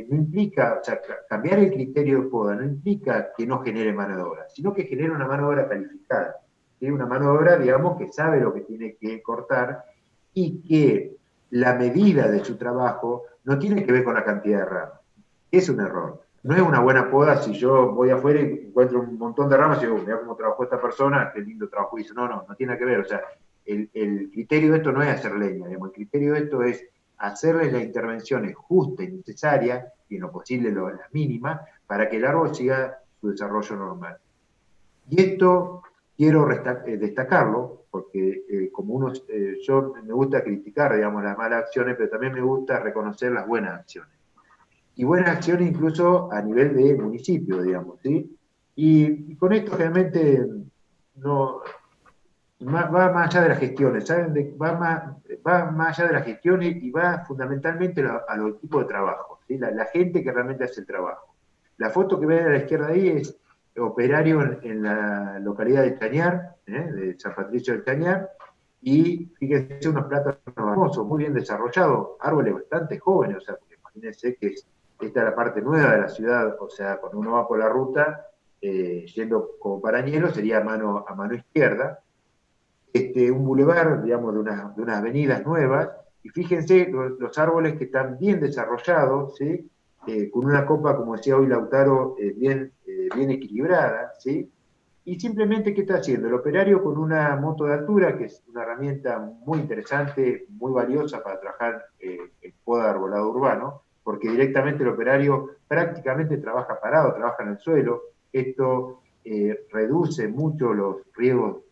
Speaker 3: no implica, o sea, cambiar el criterio de poda no implica que no genere mano de obra, sino que genere una mano de obra calificada. ¿Sí? Una mano de obra, digamos, que sabe lo que tiene que cortar y que la medida de su trabajo no tiene que ver con la cantidad de ramas. Es un error. No es una buena poda si yo voy afuera y encuentro un montón de ramas y digo, mira cómo trabajó esta persona, qué lindo trabajo hizo. No tiene que ver. O sea, el criterio de esto no es hacer leña, digamos, el criterio de esto es hacerle las intervenciones justas y necesarias, y en lo posible las mínimas, para que el árbol siga su desarrollo normal. Y esto quiero destacarlo, porque como yo me gusta criticar, digamos, las malas acciones, pero también me gusta reconocer las buenas acciones. Y buenas acciones incluso a nivel de municipio, digamos, ¿sí? Y con esto realmente no, va más allá de las gestiones, ¿saben? Va más allá de las gestiones y va fundamentalmente a los equipos de trabajo, ¿sí? La gente que realmente hace el trabajo. La foto que ven a la izquierda ahí es operario en la localidad de Chañar, de San Patricio del Chañar, y fíjense unos plátanos hermosos, muy bien desarrollados, árboles bastante jóvenes, o sea, porque imagínense que esta es la parte nueva de la ciudad, o sea, cuando uno va por la ruta, yendo como para Añelo, sería a mano izquierda, un bulevar, digamos, de unas avenidas nuevas, y fíjense los árboles que están bien desarrollados, ¿sí? Con una copa, como decía hoy Lautaro, bien equilibrada, ¿sí? Y simplemente, ¿qué está haciendo? El operario con una moto de altura, que es una herramienta muy interesante, muy valiosa para trabajar en poda de arbolado urbano, porque directamente el operario prácticamente trabaja parado, trabaja en el suelo. Esto reduce mucho los riesgos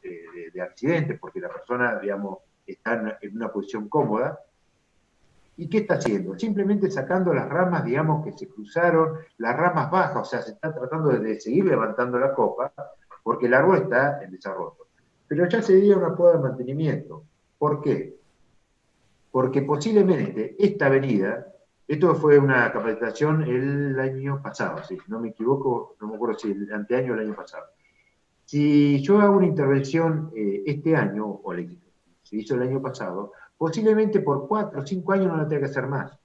Speaker 3: de accidentes, porque la persona, digamos, está en una posición cómoda. ¿Y qué está haciendo? Simplemente sacando las ramas, digamos, que se cruzaron, las ramas bajas, o sea, se está tratando de seguir levantando la copa, porque el árbol está en desarrollo. Pero ya se dio una poda de mantenimiento. ¿Por qué? Porque posiblemente esta avenida, esto fue una capacitación el año pasado, si no me equivoco, no me acuerdo si el anteaño o el año pasado. Si yo hago una intervención este año, o se hizo el año pasado, posiblemente por 4 o 5 años no la tenga que hacer más.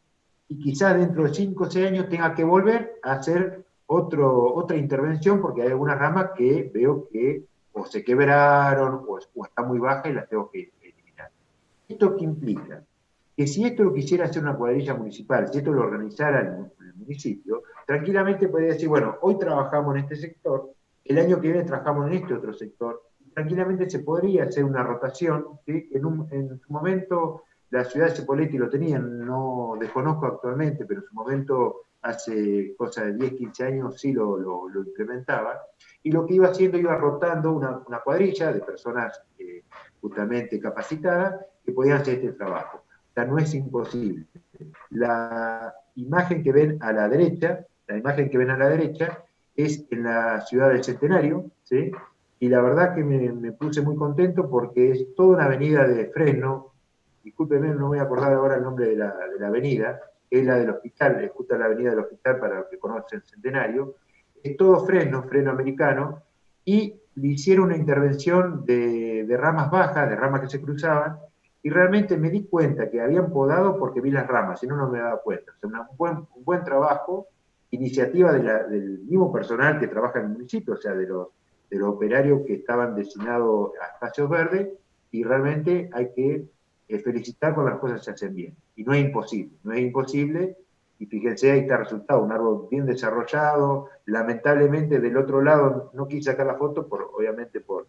Speaker 3: Y quizás dentro de 5 o 6 años tenga que volver a hacer otra intervención, porque hay algunas ramas que veo que o se quebraron o está muy baja y las tengo que eliminar. ¿Esto qué implica? Que si esto lo quisiera hacer una cuadrilla municipal, si esto lo organizara el municipio, tranquilamente podría decir, bueno, hoy trabajamos en este sector, el año que viene trabajamos en este otro sector, tranquilamente se podría hacer una rotación, ¿sí? En su momento la ciudad de Cipolletti lo tenía, no desconozco actualmente, pero en su momento, hace cosa de 10, 15 años, sí lo implementaba, y lo que iba haciendo, iba rotando una cuadrilla de personas justamente capacitadas que podían hacer este trabajo. O sea, no es imposible. La imagen que ven a la derecha, es en la ciudad del Centenario, ¿sí? Y la verdad que me puse muy contento porque es toda una avenida de Fresno, discúlpeme, no voy a acordar ahora el nombre de la avenida, que es la del hospital, es justo la avenida del hospital para los que conocen el Centenario, es todo freno americano, y le hicieron una intervención de ramas bajas, de ramas que se cruzaban, y realmente me di cuenta que habían podado porque vi las ramas, si no, no me daba cuenta. O sea, un buen trabajo, iniciativa del mismo personal que trabaja en el municipio, o sea, de los operarios que estaban destinados a espacios verdes, y realmente hay que felicitar cuando las cosas se hacen bien. Y no es imposible, y fíjense, ahí está el resultado, un árbol bien desarrollado. Lamentablemente del otro lado no quise sacar la foto, obviamente por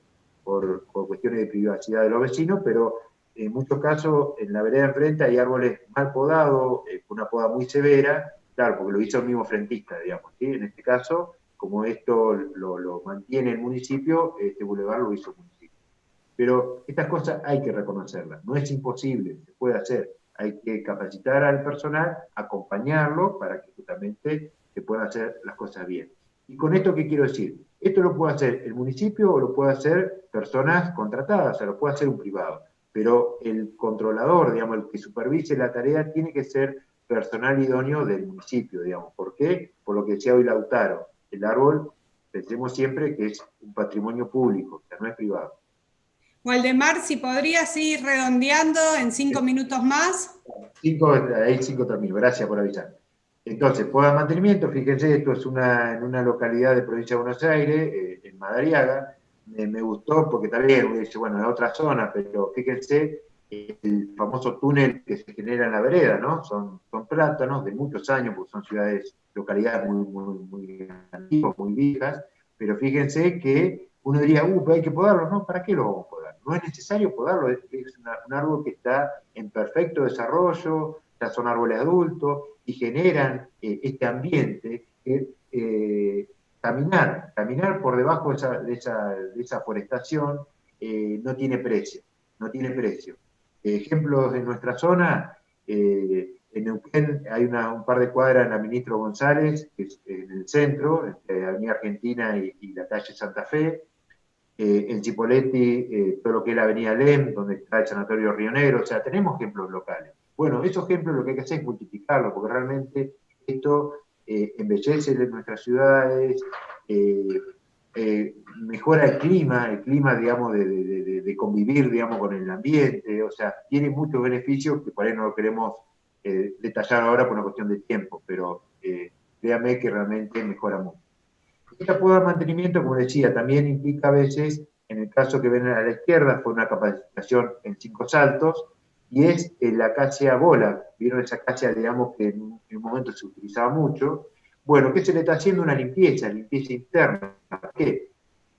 Speaker 3: cuestiones de privacidad de los vecinos, pero en muchos casos en la vereda enfrente hay árboles mal podados, con una poda muy severa, claro, porque lo hizo el mismo frentista, digamos, ¿sí? En este caso, como esto lo mantiene el municipio, este bulevar lo hizo el municipio. Pero estas cosas hay que reconocerlas, no es imposible, se puede hacer. Hay que capacitar al personal, acompañarlo para que justamente se puedan hacer las cosas bien. ¿Y con esto qué quiero decir? Esto lo puede hacer el municipio o lo puede hacer personas contratadas, o sea, lo puede hacer un privado. Pero el controlador, digamos, el que supervise la tarea, tiene que ser personal idóneo del municipio, digamos. ¿Por qué? Por lo que decía hoy Lautaro. El árbol, pensemos siempre que es un patrimonio público, o sea, no es privado.
Speaker 1: Waldemar, si podrías ir redondeando en 5 minutos más.
Speaker 3: Ahí 5 termino, gracias por avisar. Entonces, poda de mantenimiento, fíjense, esto es en una localidad de provincia de Buenos Aires, en Madariaga. Me gustó porque también, dice, bueno, en otra zona, pero fíjense el famoso túnel que se genera en la vereda, ¿no? Son plátanos de muchos años, porque son localidades muy antiguas, muy viejas, pero fíjense que uno diría, pero hay que podarlo, ¿no? ¿Para qué lo vamos a podar? No es necesario podarlo, es un árbol que está en perfecto desarrollo, ya son árboles adultos, y generan este ambiente que caminar por debajo de esa forestación no tiene precio, no tiene precio. Ejemplos de nuestra zona, en Neuquén hay un par de cuadras en la Ministro González, que es en el centro, entre Avenida Argentina y la calle Santa Fe. En Chipoleti, todo lo que es la Avenida Lem, donde está el Sanatorio Río Negro, o sea, tenemos ejemplos locales. Bueno, esos ejemplos lo que hay que hacer es multiplicarlos, porque realmente esto embellece nuestras ciudades, mejora el clima, digamos, de convivir, digamos, con el ambiente, o sea, tiene muchos beneficios que por ahí no lo queremos detallar ahora por una cuestión de tiempo, pero créanme que realmente mejora mucho. Esta poda de mantenimiento, como decía, también implica a veces, en el caso que ven a la izquierda, fue una capacitación en 5 saltos, y es la acacia bola. ¿Vieron esa acacia, digamos, que en un momento se utilizaba mucho? Bueno, ¿qué se le está haciendo? Una limpieza interna. ¿Por qué?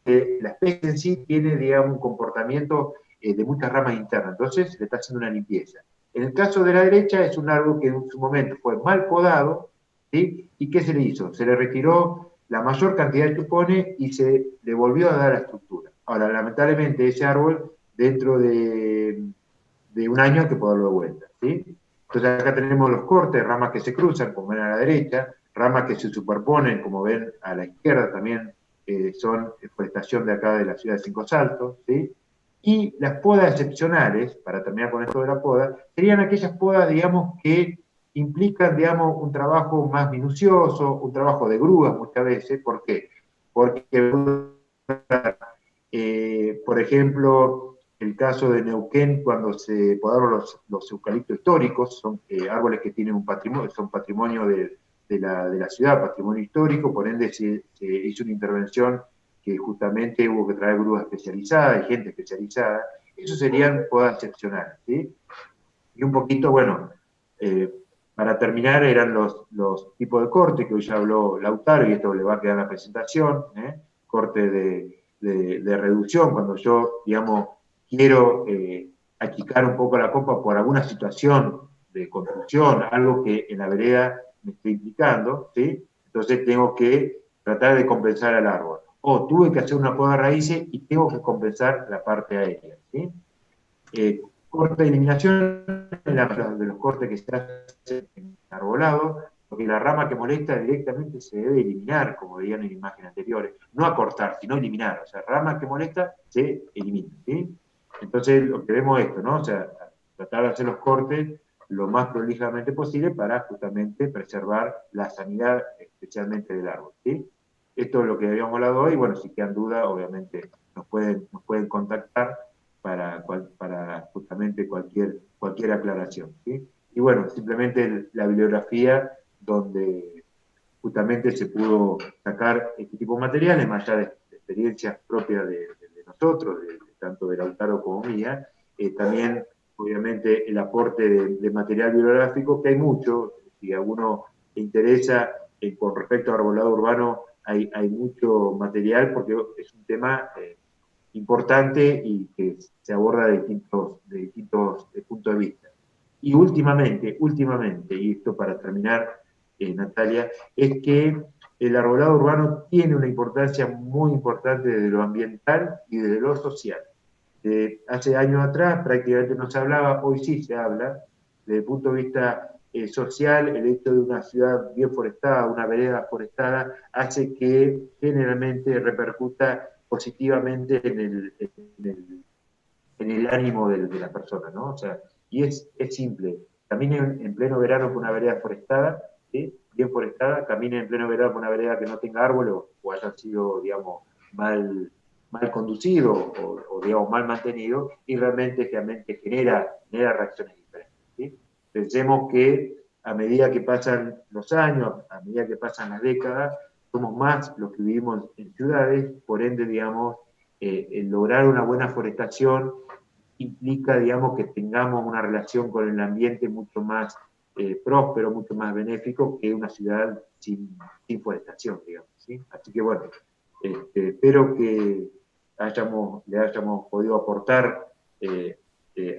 Speaker 3: La especie en sí tiene, digamos, un comportamiento de muchas ramas internas, entonces le está haciendo una limpieza. En el caso de la derecha es un árbol que en su momento fue mal podado, ¿sí? ¿Y qué se le hizo? Se le retiró la mayor cantidad de chupones y se le volvió a dar la estructura. Ahora, lamentablemente, ese árbol, dentro de un año hay que podarlo de vuelta, ¿sí? Entonces acá tenemos los cortes, ramas que se cruzan, como ven a la derecha, ramas que se superponen, como ven a la izquierda también, son forestación de acá de la ciudad de Cinco Saltos, ¿sí? Y las podas excepcionales, para terminar con esto de la poda, serían aquellas podas, digamos, que implican, digamos, un trabajo más minucioso, un trabajo de grúas muchas veces. ¿Por qué? Porque, por ejemplo, el caso de Neuquén, cuando se podaron los eucaliptos históricos, son árboles que tienen un patrimonio, son patrimonio de la ciudad, patrimonio histórico, por ende se hizo una intervención que justamente hubo que traer grúas especializadas y gente especializada. Eso serían podas excepcionales, ¿sí? Y un poquito, bueno, para terminar, eran los tipos de corte que hoy ya habló Lautaro, y esto le va a quedar en la presentación, corte de reducción, cuando yo, digamos, quiero achicar un poco la copa por alguna situación de construcción, algo que en la vereda me está implicando, ¿sí? Entonces tengo que tratar de compensar al árbol. O tuve que hacer una poda de raíces y tengo que compensar la parte aérea, ¿sí? Corte de eliminación, de los cortes que se hacen en arbolado, porque la rama que molesta directamente se debe eliminar, como veían en imágenes anteriores, no acortar, sino eliminar. O sea, rama que molesta se elimina, ¿sí? Entonces, lo que vemos es esto, ¿no? O sea, tratar de hacer los cortes lo más prolijamente posible para justamente preservar la sanidad, especialmente del árbol, ¿sí? Esto es lo que habíamos hablado hoy. Bueno, si quedan dudas, obviamente nos pueden contactar para justamente cualquier aclaración, ¿sí? Y bueno, simplemente la bibliografía donde justamente se pudo sacar este tipo de materiales, más allá de experiencias propias de nosotros, tanto de Lautaro como mía, también obviamente el aporte de material bibliográfico, que hay mucho. Si a alguno le interesa, con respecto a arbolado urbano, hay mucho material, porque es un tema importante y que se aborda de distintos puntos de vista. Y últimamente, y esto para terminar, Natalia, es que el arbolado urbano tiene una importancia muy importante desde lo ambiental y desde lo social. Hace años atrás prácticamente no se hablaba, hoy sí se habla, desde el punto de vista social. El hecho de una ciudad bien forestada, una vereda forestada, hace que generalmente repercuta positivamente en el ánimo de la persona, ¿no? O sea, y es simple. Camine en pleno verano por una vereda forestada, ¿sí? Bien forestada, camine en pleno verano por una vereda que no tenga árboles o haya sido, digamos, mal conducido o, digamos, mal mantenido, y realmente genera reacciones diferentes, ¿sí? Pensemos que a medida que pasan los años, a medida que pasan las décadas, somos más los que vivimos en ciudades, por ende, digamos, el lograr una buena forestación implica, digamos, que tengamos una relación con el ambiente mucho más próspero, mucho más benéfico que una ciudad sin forestación, digamos, ¿sí? Así que bueno, espero que le hayamos podido aportar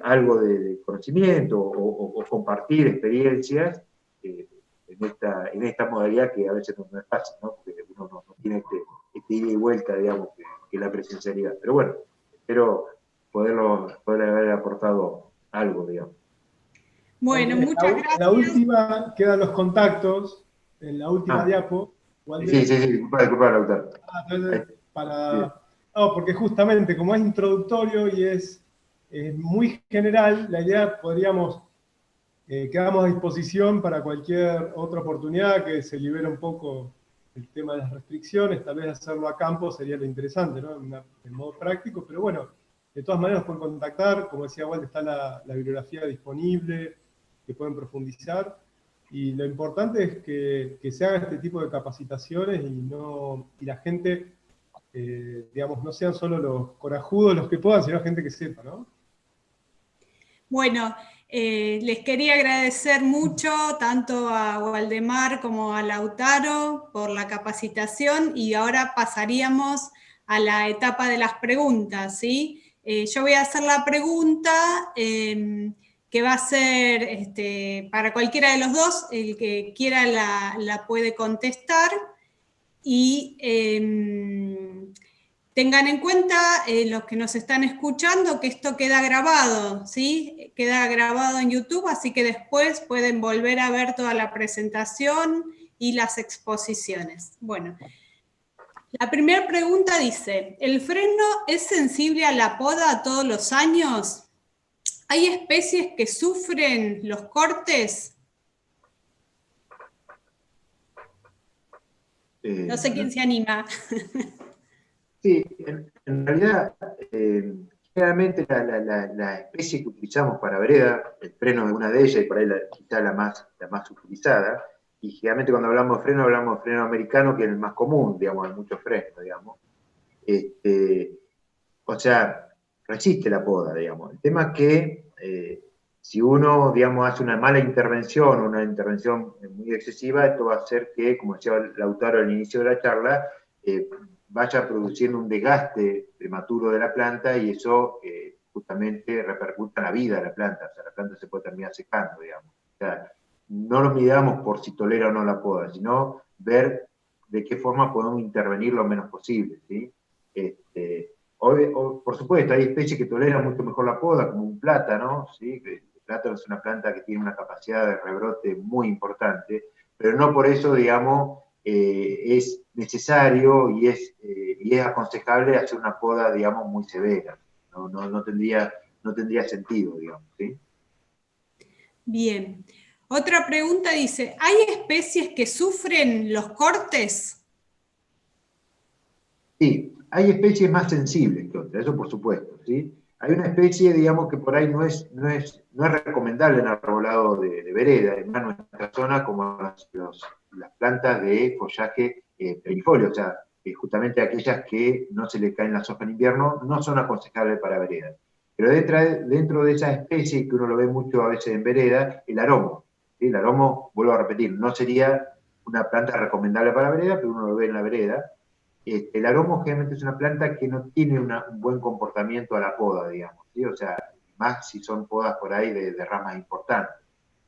Speaker 3: algo de conocimiento o compartir experiencias en esta modalidad que a veces no es fácil, ¿no? Porque uno no tiene este ida y vuelta, digamos, que la presencialidad. Pero bueno, espero poder haber aportado algo, digamos.
Speaker 1: Bueno, muchas gracias.
Speaker 2: En la última quedan los contactos, en la última diapo.
Speaker 3: Sí, disculpa, Lautaro.
Speaker 2: No, porque justamente como es introductorio y es muy general, la idea quedamos a disposición para cualquier otra oportunidad que se libere un poco el tema de las restricciones. Tal vez hacerlo a campo sería lo interesante, ¿no? En modo práctico, pero bueno, de todas maneras pueden contactar. Como decía Walter, está la bibliografía disponible, que pueden profundizar. Y lo importante es que se haga este tipo de capacitaciones y la gente, digamos, no sean solo los corajudos los que puedan, sino gente que sepa, ¿no?
Speaker 1: Bueno, les quería agradecer mucho tanto a Waldemar como a Lautaro por la capacitación, y ahora pasaríamos a la etapa de las preguntas, ¿sí? Yo voy a hacer la pregunta que va a ser para cualquiera de los dos. El que quiera la puede contestar, y tengan en cuenta, los que nos están escuchando, que esto queda grabado, ¿sí? Queda grabado en YouTube, así que después pueden volver a ver toda la presentación y las exposiciones. Bueno, la primera pregunta dice: ¿el freno es sensible a la poda todos los años? ¿Hay especies que sufren los cortes? No sé quién se anima.
Speaker 3: Sí, en realidad, generalmente la especie que utilizamos para vereda, el freno es una de ellas, y por ahí quizá la más utilizada, y generalmente cuando hablamos de freno americano, que es el más común, digamos, hay muchos frenos, digamos. O sea, resiste la poda, digamos. El tema es que si uno, digamos, hace una mala intervención, una intervención muy excesiva, esto va a hacer que, como decía Lautaro al inicio de la charla, vaya produciendo un desgaste prematuro de la planta, y eso justamente repercuta en la vida de la planta. O sea, la planta se puede terminar secando, digamos. O sea, no lo midamos por si tolera o no la poda, sino ver de qué forma podemos intervenir lo menos posible, ¿sí? Por supuesto, hay especies que toleran mucho mejor la poda, como un plátano, ¿sí? El plátano es una planta que tiene una capacidad de rebrote muy importante, pero no por eso, digamos, es necesario y es aconsejable hacer una poda, digamos, muy severa. No tendría sentido, digamos, ¿sí?
Speaker 1: Bien. Otra pregunta dice, ¿hay especies que sufren los cortes?
Speaker 3: Sí, hay especies más sensibles que otras, eso por supuesto, ¿sí? Hay una especie, digamos, que por ahí no es recomendable en arbolado de vereda, en nuestra zona, como las plantas de follaje perifolio, o sea, justamente aquellas que no se le caen las hojas en invierno, no son aconsejables para vereda. Pero dentro de esa especie, que uno lo ve mucho a veces en vereda, el aromo. ¿Sí? El aromo, vuelvo a repetir, no sería una planta recomendable para vereda, pero uno lo ve en la vereda. El aromo generalmente es una planta que no tiene un buen comportamiento a la poda, digamos, ¿sí? O sea, más si son podas por ahí de ramas importantes.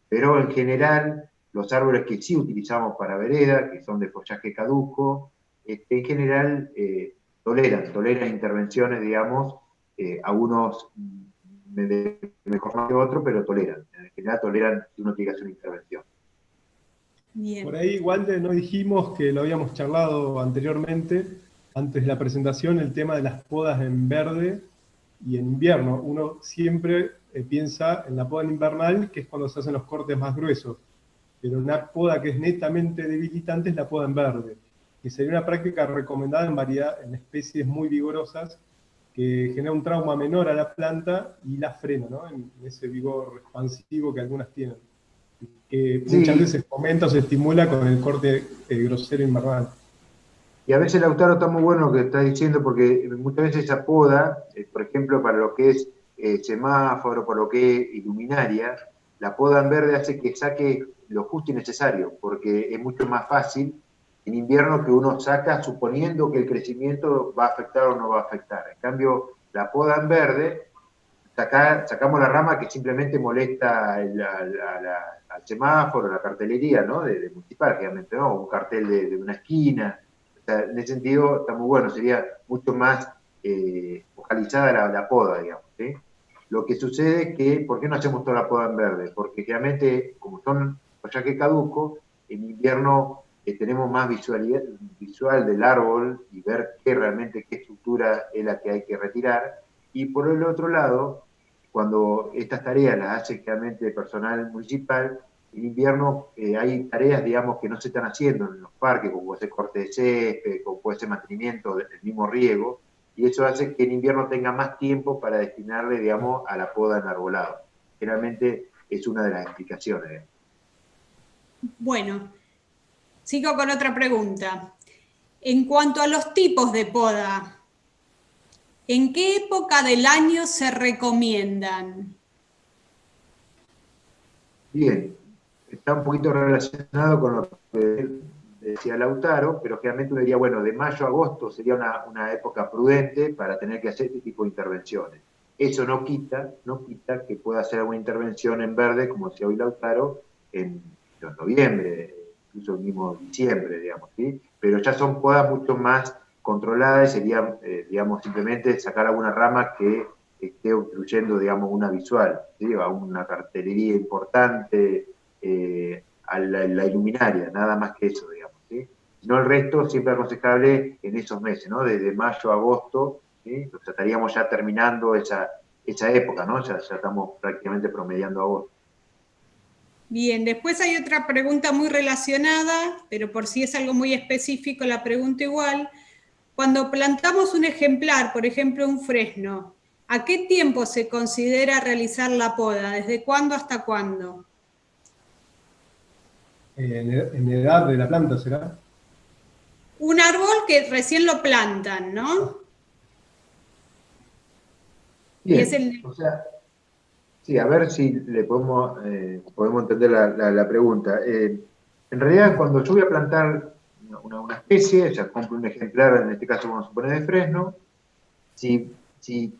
Speaker 3: Pero en general, los árboles que sí utilizamos para vereda, que son de follaje caduco, en general toleran intervenciones, digamos, algunos mejor que otros, pero toleran. En general toleran si uno tiene que hacer una intervención.
Speaker 1: Bien.
Speaker 2: Por ahí, Walde, no dijimos que lo habíamos charlado anteriormente, antes de la presentación, el tema de las podas en verde y en invierno. Uno siempre piensa en la poda en invernal, que es cuando se hacen los cortes más gruesos, pero una poda que es netamente debilitante es la poda en verde, que sería una práctica recomendada en especies muy vigorosas, que genera un trauma menor a la planta y la frena, ¿no? En ese vigor expansivo que algunas tienen. Que
Speaker 3: Sí.
Speaker 2: muchas veces fomenta o se estimula con el corte grosero invernal.
Speaker 3: Y a veces, Lautaro, está muy bueno lo que está diciendo, porque muchas veces esa poda, por ejemplo, para lo que es semáforo, por lo que es iluminaria, la poda en verde hace que saque lo justo y necesario, porque es mucho más fácil en invierno que uno saca suponiendo que el crecimiento va a afectar o no va a afectar. En cambio, la poda en verde, sacamos la rama que simplemente molesta al semáforo, la cartelería, ¿no? De municipal, realmente, ¿no? Un cartel de una esquina. En ese sentido está muy bueno, sería mucho más focalizada la poda, digamos, ¿sí? Lo que sucede es que, ¿por qué no hacemos toda la poda en verde? Porque realmente, como son follaje caduco, en invierno tenemos más visual del árbol y ver qué estructura es la que hay que retirar. Y por el otro lado, cuando estas tareas las hace realmente personal municipal, en invierno hay tareas, digamos, que no se están haciendo en los parques, como puede ser corte de césped, como puede ser mantenimiento del mismo riego, y eso hace que en invierno tenga más tiempo para destinarle, digamos, a la poda en arbolado. Generalmente es una de las explicaciones.
Speaker 1: Bueno, sigo con otra pregunta. En cuanto a los tipos de poda, ¿en qué época del año se recomiendan?
Speaker 3: Bien, está un poquito relacionado con lo que decía Lautaro, pero generalmente uno diría, bueno, de mayo a agosto sería una época prudente para tener que hacer este tipo de intervenciones. Eso no quita que pueda hacer alguna intervención en verde, como decía hoy Lautaro, en noviembre, incluso el mismo diciembre, digamos, ¿sí? Pero ya son podas mucho más controladas, sería, digamos, simplemente sacar alguna rama que esté obstruyendo, digamos, una visual, ¿sí? A una cartelería importante, a la iluminaria, nada más que eso, digamos, ¿sí? No el resto, siempre aconsejable en esos meses, ¿no? Desde mayo a agosto, ¿sí? O sea, estaríamos ya terminando esa época, ¿no? Ya estamos prácticamente promediando agosto.
Speaker 1: Bien, después hay otra pregunta muy relacionada, pero por si es algo muy específico, la pregunto igual. Cuando plantamos un ejemplar, por ejemplo un fresno, ¿a qué tiempo se considera realizar la poda? ¿Desde cuándo hasta cuándo?
Speaker 2: En edad de la planta, ¿será?
Speaker 1: Un árbol que recién lo plantan, ¿no?
Speaker 3: Bien,
Speaker 1: Y es el...
Speaker 3: o sea, sí, a ver si le podemos entender la pregunta. En realidad, cuando yo voy a plantar una especie, o sea, compro un ejemplar, en este caso vamos a poner de fresno, si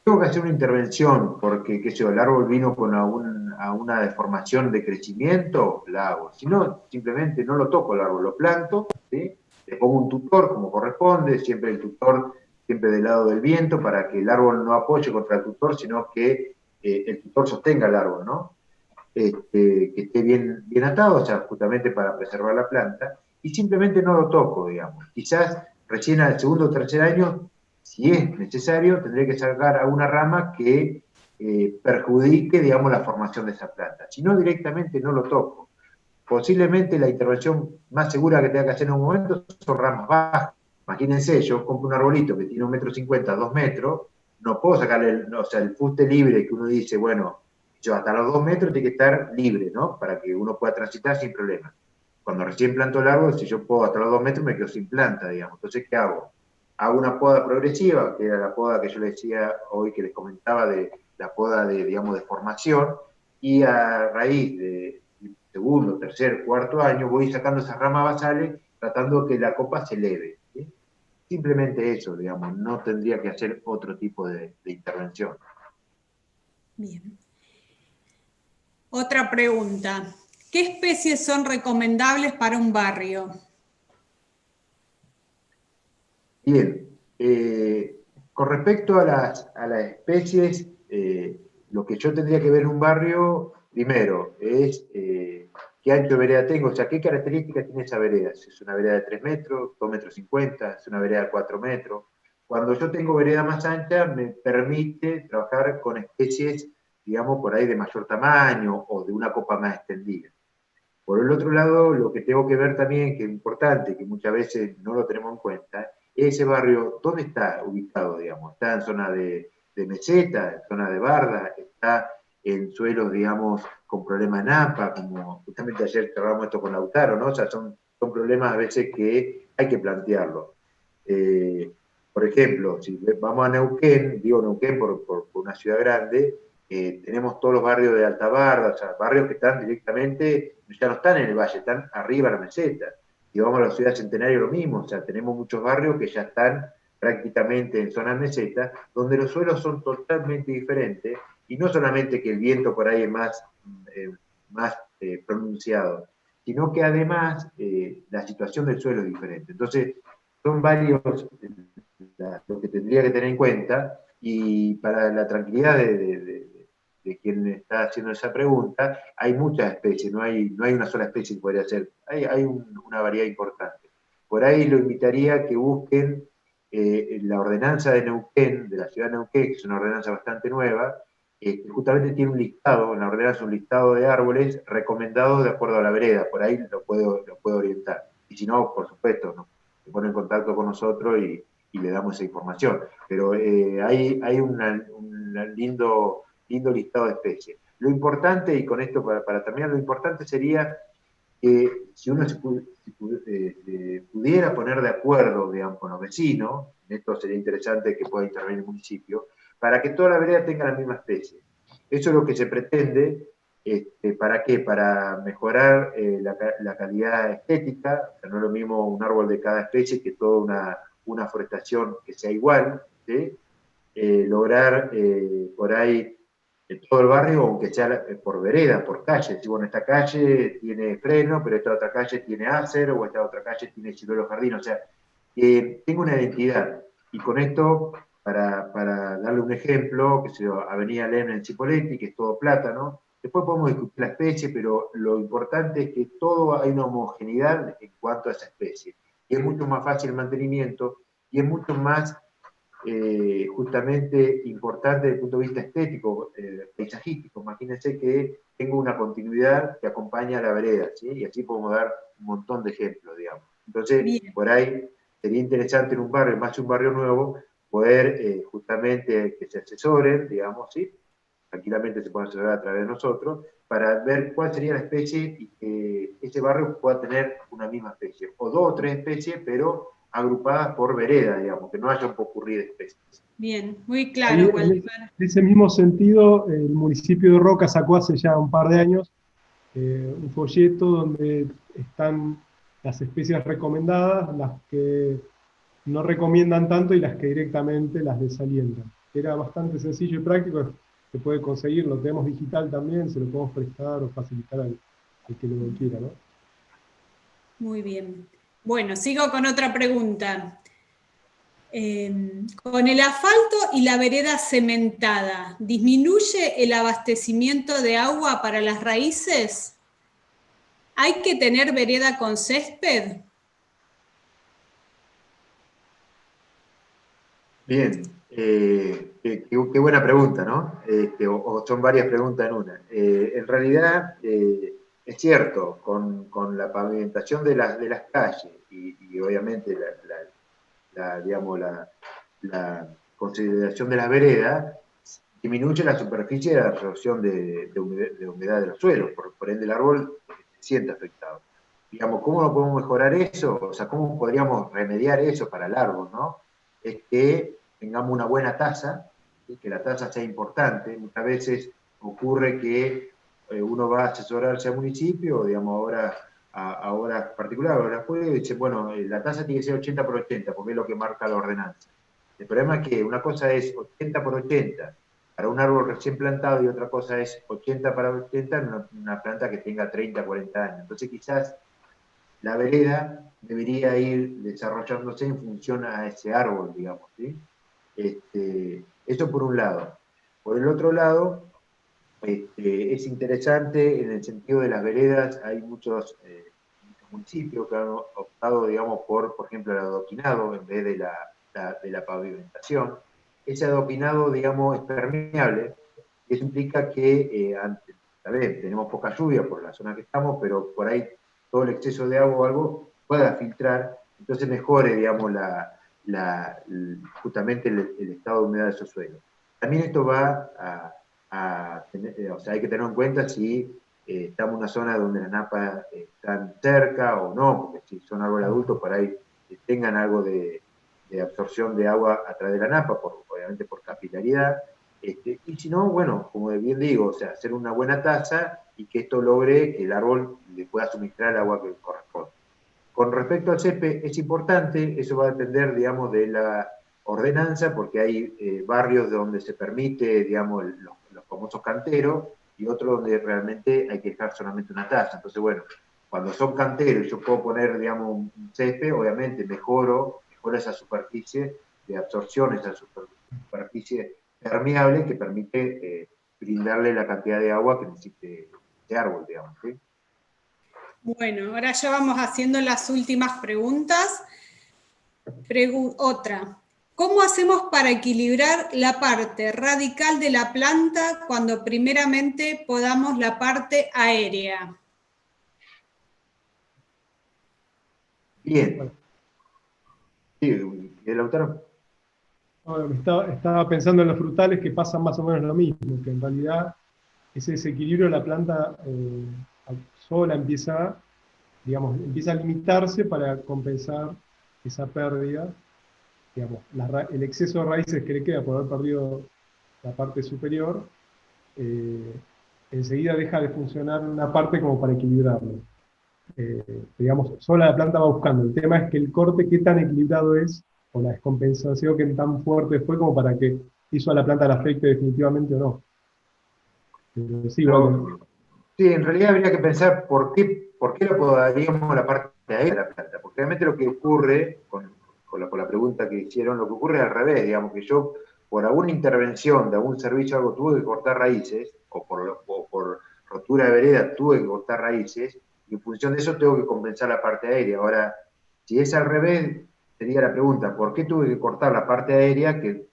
Speaker 3: tengo que hacer una intervención porque, qué sé yo, el árbol vino con una deformación de crecimiento, la hago. Si no, simplemente no lo toco el árbol, lo planto, ¿sí? Le pongo un tutor como corresponde, siempre el tutor, siempre del lado del viento, para que el árbol no apoye contra el tutor, sino que el tutor sostenga el árbol, ¿no? Que esté bien atado, o sea, justamente para preservar la planta, y simplemente no lo toco, digamos. Quizás recién al segundo o tercer año, si es necesario, tendré que sacar a una rama que perjudique, digamos, la formación de esa planta. Si no, directamente no lo toco. Posiblemente la intervención más segura que tenga que hacer en un momento son ramas bajas. Imagínense, yo compro un arbolito que tiene 1,50 m, 2 metros, no puedo sacarle el fuste libre que uno dice, bueno, yo hasta los 2 metros tiene que estar libre, ¿no? Para que uno pueda transitar sin problema. Cuando recién planto el árbol, si yo puedo hasta los 2 metros, me quedo sin planta, digamos. Entonces, ¿qué hago? Hago una poda progresiva, que era la poda que yo les decía hoy, que les comentaba, de la poda digamos, de formación, y a raíz de segundo, tercer, cuarto año voy sacando esas ramas basales, tratando que la copa se eleve. ¿Sí? Simplemente eso, digamos, no tendría que hacer otro tipo de intervención.
Speaker 1: Bien. Otra pregunta. ¿Qué especies son recomendables para un barrio?
Speaker 3: Bien. Con respecto a las especies, lo que yo tendría que ver en un barrio, primero, es qué ancho de vereda tengo, o sea, qué características tiene esa vereda. Si es una vereda de 3 metros, 2,50 m, es una vereda de 4 metros. Cuando yo tengo vereda más ancha, me permite trabajar con especies, digamos, por ahí de mayor tamaño o de una copa más extendida. Por el otro lado, lo que tengo que ver también, que es importante, que muchas veces no lo tenemos en cuenta, es ese barrio, ¿dónde está ubicado, digamos? ¿Está en zona de meseta, en zona de barda? ¿Está en suelos, digamos, con problemas en APA? Como justamente ayer cerramos esto con Lautaro, ¿no? O sea, son problemas a veces que hay que plantearlo. Por ejemplo, si vamos a Neuquén, digo Neuquén por una ciudad grande, tenemos todos los barrios de Alta Barda, o sea, barrios que están directamente, ya no están en el valle, están arriba de la meseta. Si vamos a la ciudad centenaria, lo mismo, o sea, tenemos muchos barrios que ya están prácticamente en zona meseta, donde los suelos son totalmente diferentes, y no solamente que el viento por ahí es más pronunciado, sino que además la situación del suelo es diferente. Entonces, son varios lo que tendría que tener en cuenta, y para la tranquilidad de quien está haciendo esa pregunta, hay muchas especies, no hay una sola especie que podría ser, hay una variedad importante. Por ahí lo invitaría a que busquen la ordenanza de Neuquén, de la ciudad de Neuquén, que es una ordenanza bastante nueva, que justamente tiene un listado, en la ordenanza un listado de árboles recomendados de acuerdo a la vereda, por ahí lo puedo orientar. Y si no, por supuesto, se pone en contacto con nosotros y le damos esa información. Pero hay un lindo listado de especies. Lo importante, y con esto para terminar, lo importante sería que si uno pudiera poner de acuerdo, digamos, con los vecinos, esto sería interesante que pueda intervenir el municipio, para que toda la vereda tenga la misma especie. Eso es lo que se pretende. ¿Para qué? Para mejorar la calidad estética. O sea, no es lo mismo un árbol de cada especie que toda una forestación que sea igual, ¿sí? Lograr por ahí todo el barrio, aunque sea por vereda, por calle. Si bueno, esta calle tiene freno, pero esta otra calle tiene ácer, o esta otra calle tiene ciruelo jardín. O sea, tengo una identidad. Y con esto, para darle un ejemplo, que se Avenida Lemna en Cipolletti, que es todo plátano. Después podemos discutir la especie, pero lo importante es que todo hay una homogeneidad en cuanto a esa especie. Y es mucho más fácil el mantenimiento, y es mucho más justamente importante desde el punto de vista estético, paisajístico. Imagínense que tengo una continuidad que acompaña a la vereda, ¿sí? Y así podemos dar un montón de ejemplos, digamos. Entonces, bien, por ahí sería interesante en un barrio, más un barrio nuevo, poder justamente que se asesoren, digamos, ¿sí? Tranquilamente se pueden asesorar a través de nosotros, para ver cuál sería la especie y que ese barrio pueda tener una misma especie, o 2 o 3 especies, pero agrupadas por vereda, digamos, que no haya un popurrí de especies.
Speaker 1: Bien, muy claro.
Speaker 2: En ese mismo sentido, el municipio de Roca sacó hace ya un par de años un folleto donde están las especies recomendadas, las que no recomiendan tanto y las que directamente las desalientan. Era bastante sencillo y práctico, se puede conseguir, lo tenemos digital también, se lo podemos prestar o facilitar al que lo quiera, ¿no?
Speaker 1: Muy bien. Bueno, sigo con otra pregunta. Con el asfalto y la vereda cementada, ¿disminuye el abastecimiento de agua para las raíces? ¿Hay que tener vereda con césped?
Speaker 3: Bien, Qué buena pregunta, ¿no? O son varias preguntas en una. En realidad, es cierto, con la pavimentación de las calles y obviamente digamos, la consideración de las veredas, disminuye la superficie de absorción de humedad de los suelos, por ende el árbol se siente afectado. Digamos, ¿cómo lo podemos mejorar eso? O sea, ¿cómo podríamos remediar eso para el árbol, no? Es que tengamos una buena tasa, ¿sí? Que la tasa sea importante. Muchas veces ocurre que uno va a asesorarse al municipio, digamos, ahora particular, ahora puede, dice, bueno, la tasa tiene que ser 80 por 80, porque es lo que marca la ordenanza. El problema es que una cosa es 80 por 80 para un árbol recién plantado y otra cosa es 80 para 80 en una planta que tenga 30, 40 años. Entonces quizás la vereda debería ir desarrollándose en función a ese árbol, digamos, ¿sí? Eso por un lado. Por el otro lado, es interesante en el sentido de las veredas, hay muchos municipios que han optado, digamos, por ejemplo, el adoquinado en vez de la pavimentación. Ese adoquinado, digamos, es permeable, y eso implica que, tal vez tenemos poca lluvia por la zona que estamos, pero por ahí todo el exceso de agua o algo pueda filtrar, entonces mejore, digamos, justamente el estado de humedad de esos suelos. También esto va a tener, o sea, hay que tener en cuenta si estamos en una zona donde las napas están cerca o no, porque si son árboles adultos, por ahí tengan algo de absorción de agua a través de la napa, obviamente por capilaridad, y si no, bueno, como bien digo, o sea, hacer una buena tasa y que esto logre que el árbol le pueda suministrar el agua que corresponde. Con respecto al césped, es importante, eso va a depender, digamos, de la ordenanza, porque hay barrios donde se permite, digamos, los famosos canteros, y otros donde realmente hay que dejar solamente una tasa. Entonces, bueno, cuando son canteros y yo puedo poner, digamos, un césped, obviamente mejoro esa superficie de absorción, esa superficie permeable que permite brindarle la cantidad de agua que necesite ese árbol, digamos, ¿sí?
Speaker 1: Bueno, ahora ya vamos haciendo las últimas preguntas. Otra. ¿Cómo hacemos para equilibrar la parte radical de la planta cuando primeramente podamos la parte aérea?
Speaker 3: Bien. Sí, Lautaro.
Speaker 2: Bueno, estaba pensando en los frutales que pasan más o menos lo mismo, que en realidad ese desequilibrio de la planta sola empieza a limitarse para compensar esa pérdida, digamos, el exceso de raíces que le queda por haber perdido la parte superior, enseguida deja de funcionar una parte como para equilibrarlo. Digamos, sola la planta va buscando. El tema es que el corte, qué tan equilibrado es, o la descompensación que tan fuerte fue como para que eso a la planta la afecte definitivamente o no. Sí, bueno.
Speaker 3: Sí, en realidad habría que pensar por qué lo podaríamos la parte aérea de la planta, porque realmente lo que ocurre, con la pregunta que hicieron, lo que ocurre es al revés, digamos, que yo por alguna intervención de algún servicio algo tuve que cortar raíces, o por rotura de vereda tuve que cortar raíces, y en función de eso tengo que compensar la parte aérea. Ahora, si es al revés, sería la pregunta, ¿por qué tuve que cortar la parte aérea que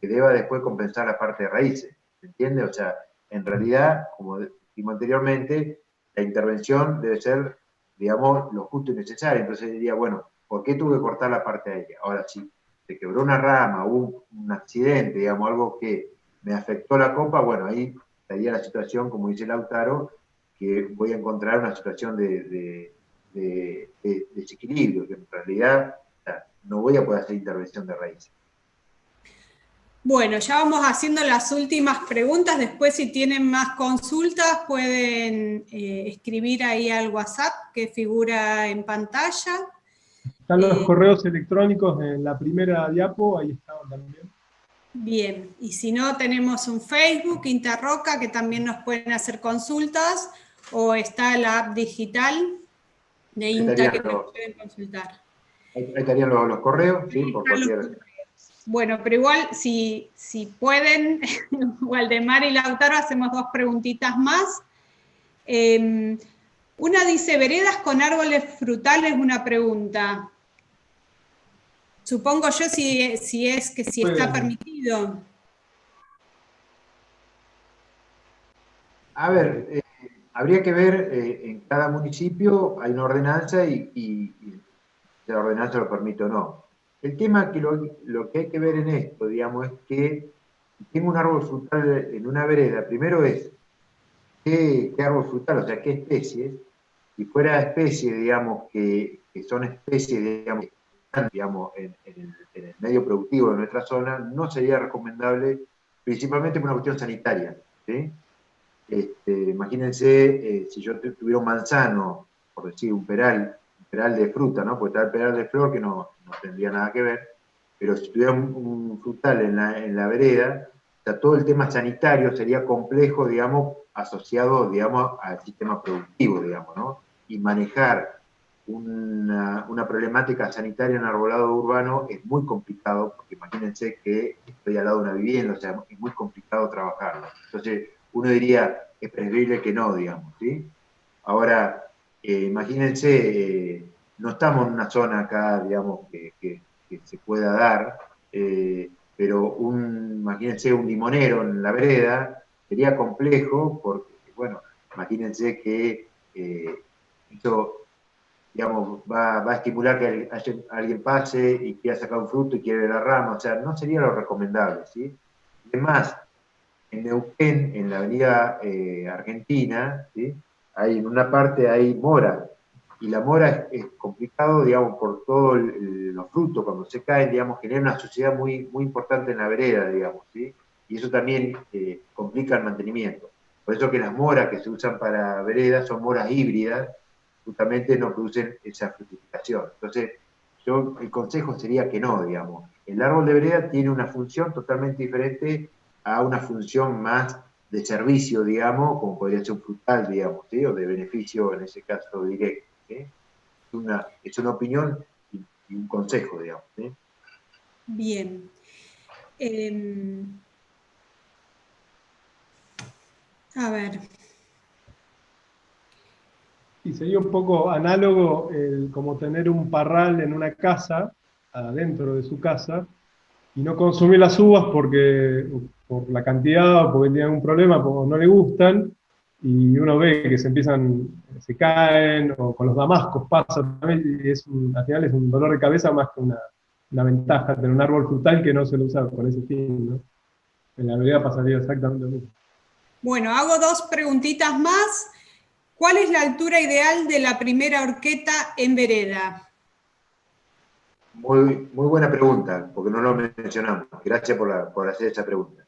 Speaker 3: deba después compensar la parte de raíces? ¿Se entiende? O sea, en realidad, como dijimos anteriormente, la intervención debe ser, digamos, lo justo y necesario. Entonces diría, bueno, ¿por qué tuve que cortar la parte aérea? Ahora, si se quebró una rama, hubo un accidente, digamos, algo que me afectó la copa, bueno, ahí estaría la situación, como dice Lautaro, que voy a encontrar una situación de desequilibrio, que en realidad no voy a poder hacer intervención de raíces.
Speaker 1: Bueno, ya vamos haciendo las últimas preguntas. Después, si tienen más consultas, pueden escribir ahí al WhatsApp que figura en pantalla.
Speaker 2: Están los correos electrónicos en la primera diapo, ahí estaban también.
Speaker 1: Bien, y si no, tenemos un Facebook, Interroca, que también nos pueden hacer consultas, o está la app digital de INTA que nos pueden consultar.
Speaker 3: Ahí estarían los correos, sí, por cualquier...
Speaker 1: Bueno, pero igual, si pueden, Waldemar y Lautaro, hacemos dos preguntitas más. Una dice, veredas con árboles frutales, una pregunta. Supongo yo si está permitido.
Speaker 3: A ver, habría que ver, en cada municipio hay una ordenanza y la ordenanza lo permite o no. El tema que lo que hay que ver en esto, digamos, es que si tengo un árbol frutal en una vereda, primero es qué árbol frutal, o sea, qué especies. Si fuera especie, digamos, que son especies, digamos, en el medio productivo de nuestra zona, no sería recomendable, principalmente por una cuestión sanitaria, ¿sí? Imagínense, si yo tuviera un manzano, por decir un peral de fruta, ¿no? Porque está el peral de flor que no tendría nada que ver, pero si tuviera un frutal en la vereda, o sea, todo el tema sanitario sería complejo, digamos, asociado, digamos, al sistema productivo, digamos, ¿no? Y manejar una problemática sanitaria en arbolado urbano es muy complicado, porque imagínense que estoy al lado de una vivienda, o sea, es muy complicado trabajarlo. Entonces, uno diría, es preferible que no, digamos, ¿sí? Ahora, imagínense, no estamos en una zona acá, digamos, que se pueda dar, pero imagínense un limonero en la vereda, sería complejo, porque, bueno, imagínense que esto, digamos, va a estimular que alguien pase y quiera sacar un fruto y quiere ver la rama, o sea, no sería lo recomendable, ¿sí? Además, en Neuquén, en la avenida Argentina, ¿sí? En una parte hay mora, y la mora es complicado, digamos, por todos los frutos, cuando se caen, digamos, genera una suciedad muy, muy importante en la vereda, digamos, ¿sí? Y eso también complica el mantenimiento. Por eso que las moras que se usan para veredas son moras híbridas, justamente no producen esa fructificación. Entonces, el consejo sería que no, digamos. El árbol de vereda tiene una función totalmente diferente a una función más de servicio, digamos, como podría ser un frutal, digamos, ¿sí? O de beneficio, en ese caso, directo, ¿sí? Es una opinión y un consejo, digamos, ¿sí?
Speaker 1: Bien. A ver.
Speaker 2: Y sería un poco análogo como tener un parral en una casa, adentro de su casa, y no consumir las uvas por la cantidad, o porque tienen un problema, porque no le gustan, y uno ve que se caen, o con los damascos pasa también, y al final es un dolor de cabeza más que una ventaja tener un árbol frutal que no se lo usa con ese fin, ¿no? En la vereda pasaría exactamente lo mismo.
Speaker 1: Bueno, hago 2 preguntitas más. ¿Cuál es la altura ideal de la primera horqueta en vereda?
Speaker 3: Muy, muy buena pregunta, porque no lo mencionamos. Gracias por hacer esa pregunta.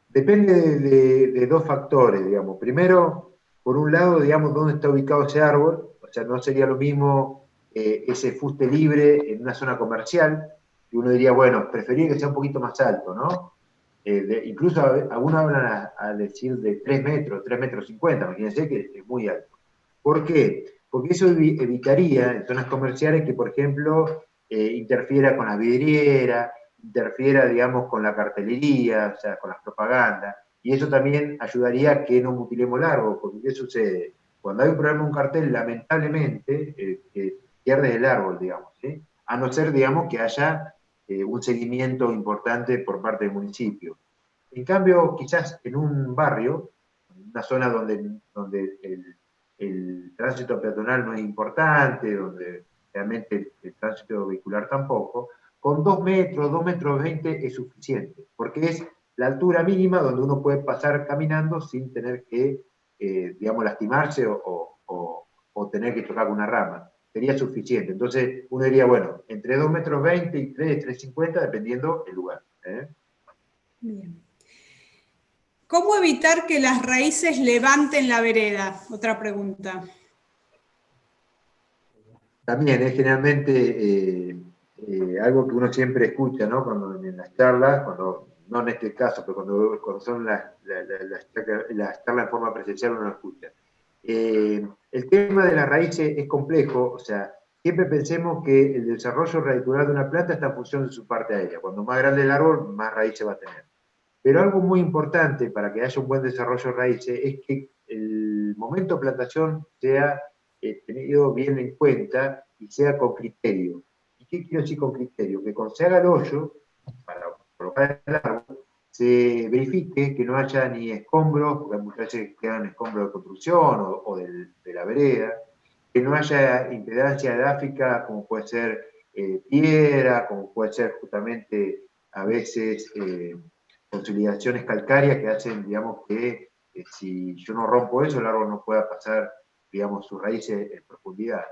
Speaker 3: Depende de dos factores, digamos. Primero, por un lado, digamos, dónde está ubicado ese árbol. O sea, no sería lo mismo ese fuste libre en una zona comercial, que uno diría, bueno, preferiría que sea un poquito más alto, ¿no? Incluso algunos hablan a decir de 3 metros 50, imagínense que es muy alto. ¿Por qué? Porque eso evitaría en zonas comerciales que, por ejemplo, interfiera con la vidriera, interfiera, digamos, con la cartelería, o sea, con las propagandas, y eso también ayudaría a que no mutilemos el árbol, porque ¿qué sucede? Cuando hay un problema en un cartel, lamentablemente, pierde el árbol, digamos, ¿sí? A no ser, digamos, que haya un seguimiento importante por parte del municipio. En cambio, quizás en un barrio, en una zona donde el tránsito peatonal no es importante, donde realmente el tránsito vehicular tampoco, con 2 metros 20 es suficiente, porque es la altura mínima donde uno puede pasar caminando sin tener que, digamos, lastimarse o tener que tocar con una rama. Sería suficiente. Entonces, uno diría, bueno, entre 2 metros 20 y 3,50, dependiendo del lugar.
Speaker 1: Bien. ¿Cómo evitar que las raíces levanten la vereda? Otra pregunta.
Speaker 3: También es generalmente algo que uno siempre escucha, ¿no? Cuando en las charlas, no en este caso, pero cuando son las charlas en forma presencial uno lo escucha. El tema de las raíces es complejo, o sea, siempre pensemos que el desarrollo radicular de una planta está en función de su parte aérea. Cuando más grande el árbol, más raíces va a tener. Pero algo muy importante para que haya un buen desarrollo de raíces es que el momento de plantación sea tenido bien en cuenta y sea con criterio. ¿Y qué quiero decir con criterio? Que cuando se haga el hoyo, para colocar el árbol, se verifique que no haya ni escombros, porque muchas veces quedan escombros de construcción o de la vereda, que no haya impedancia edáfica, como puede ser piedra, como puede ser justamente a veces consolidaciones calcáreas que hacen, digamos, que si yo no rompo eso, el árbol no pueda pasar, digamos, sus raíces en profundidad.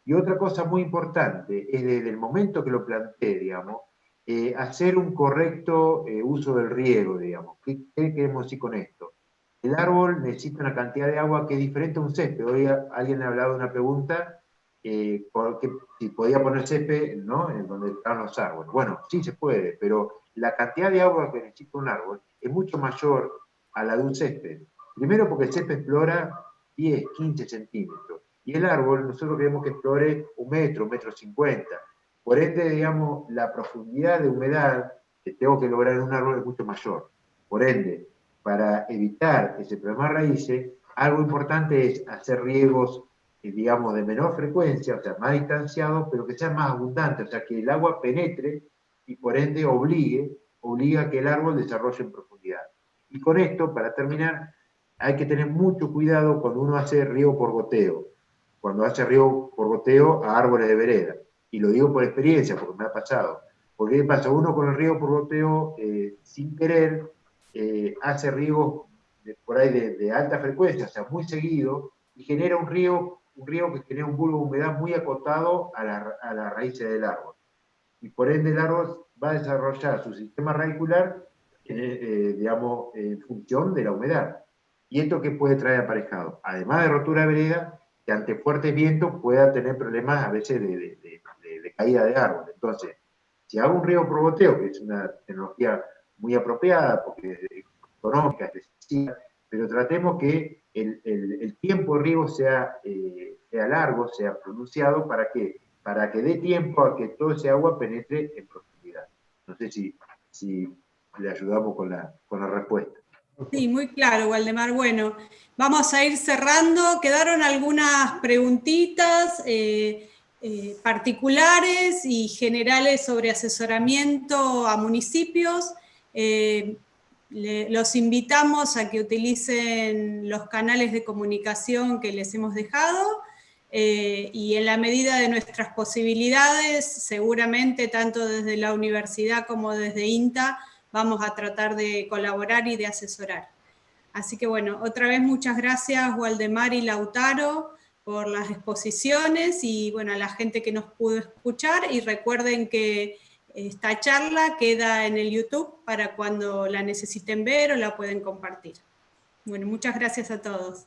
Speaker 3: Y otra cosa muy importante es desde el momento que lo planté, digamos, hacer un correcto uso del riego, digamos. ¿Qué queremos decir con esto? El árbol necesita una cantidad de agua que es diferente a un césped. Hoy alguien ha hablado de una pregunta, porque si podía poner césped, ¿no?, en donde están los árboles. Bueno, sí se puede, pero la cantidad de agua que necesita un árbol es mucho mayor a la de un césped. Primero porque el césped explora 10, 15 centímetros. Y el árbol, nosotros queremos que explore 1 metro 50. Por ende, digamos, la profundidad de humedad que tengo que lograr en un árbol es mucho mayor. Por ende, para evitar ese problema de raíces, algo importante es hacer riegos, digamos, de menor frecuencia, o sea, más distanciados, pero que sean más abundantes, o sea, que el agua penetre y por ende obliga a que el árbol desarrolle en profundidad. Y con esto, para terminar, hay que tener mucho cuidado cuando uno hace riego por goteo, cuando hace riego por goteo a árboles de vereda. Y lo digo por experiencia, porque me ha pasado. Porque ¿qué pasa? Uno con el riego por goteo, sin querer, hace riego por ahí de alta frecuencia, o sea, muy seguido, y genera un riego que genera un bulbo de humedad muy acotado a la raíces del árbol. Y por ende el árbol va a desarrollar su sistema radicular, digamos, en función de la humedad. ¿Y esto qué puede traer aparejado? Además de rotura de vereda, que ante fuertes vientos pueda tener problemas a veces de caída de árbol. Entonces, si hago un riego por goteo, que es una tecnología muy apropiada, porque es económica, es sencilla, pero tratemos que el tiempo de riego sea largo, sea pronunciado, ¿para qué? Para que dé tiempo a que todo ese agua penetre en profundidad. No sé si le ayudamos con la respuesta.
Speaker 1: Sí, muy claro, Waldemar. Bueno, vamos a ir cerrando. Quedaron algunas preguntitas particulares y generales sobre asesoramiento a municipios. Los invitamos a que utilicen los canales de comunicación que les hemos dejado y en la medida de nuestras posibilidades, seguramente tanto desde la universidad como desde INTA, vamos a tratar de colaborar y de asesorar. Así que bueno, otra vez muchas gracias Waldemar y Lautaro por las exposiciones y bueno, a la gente que nos pudo escuchar, y recuerden que esta charla queda en el YouTube para cuando la necesiten ver o la pueden compartir. Bueno, muchas gracias a todos.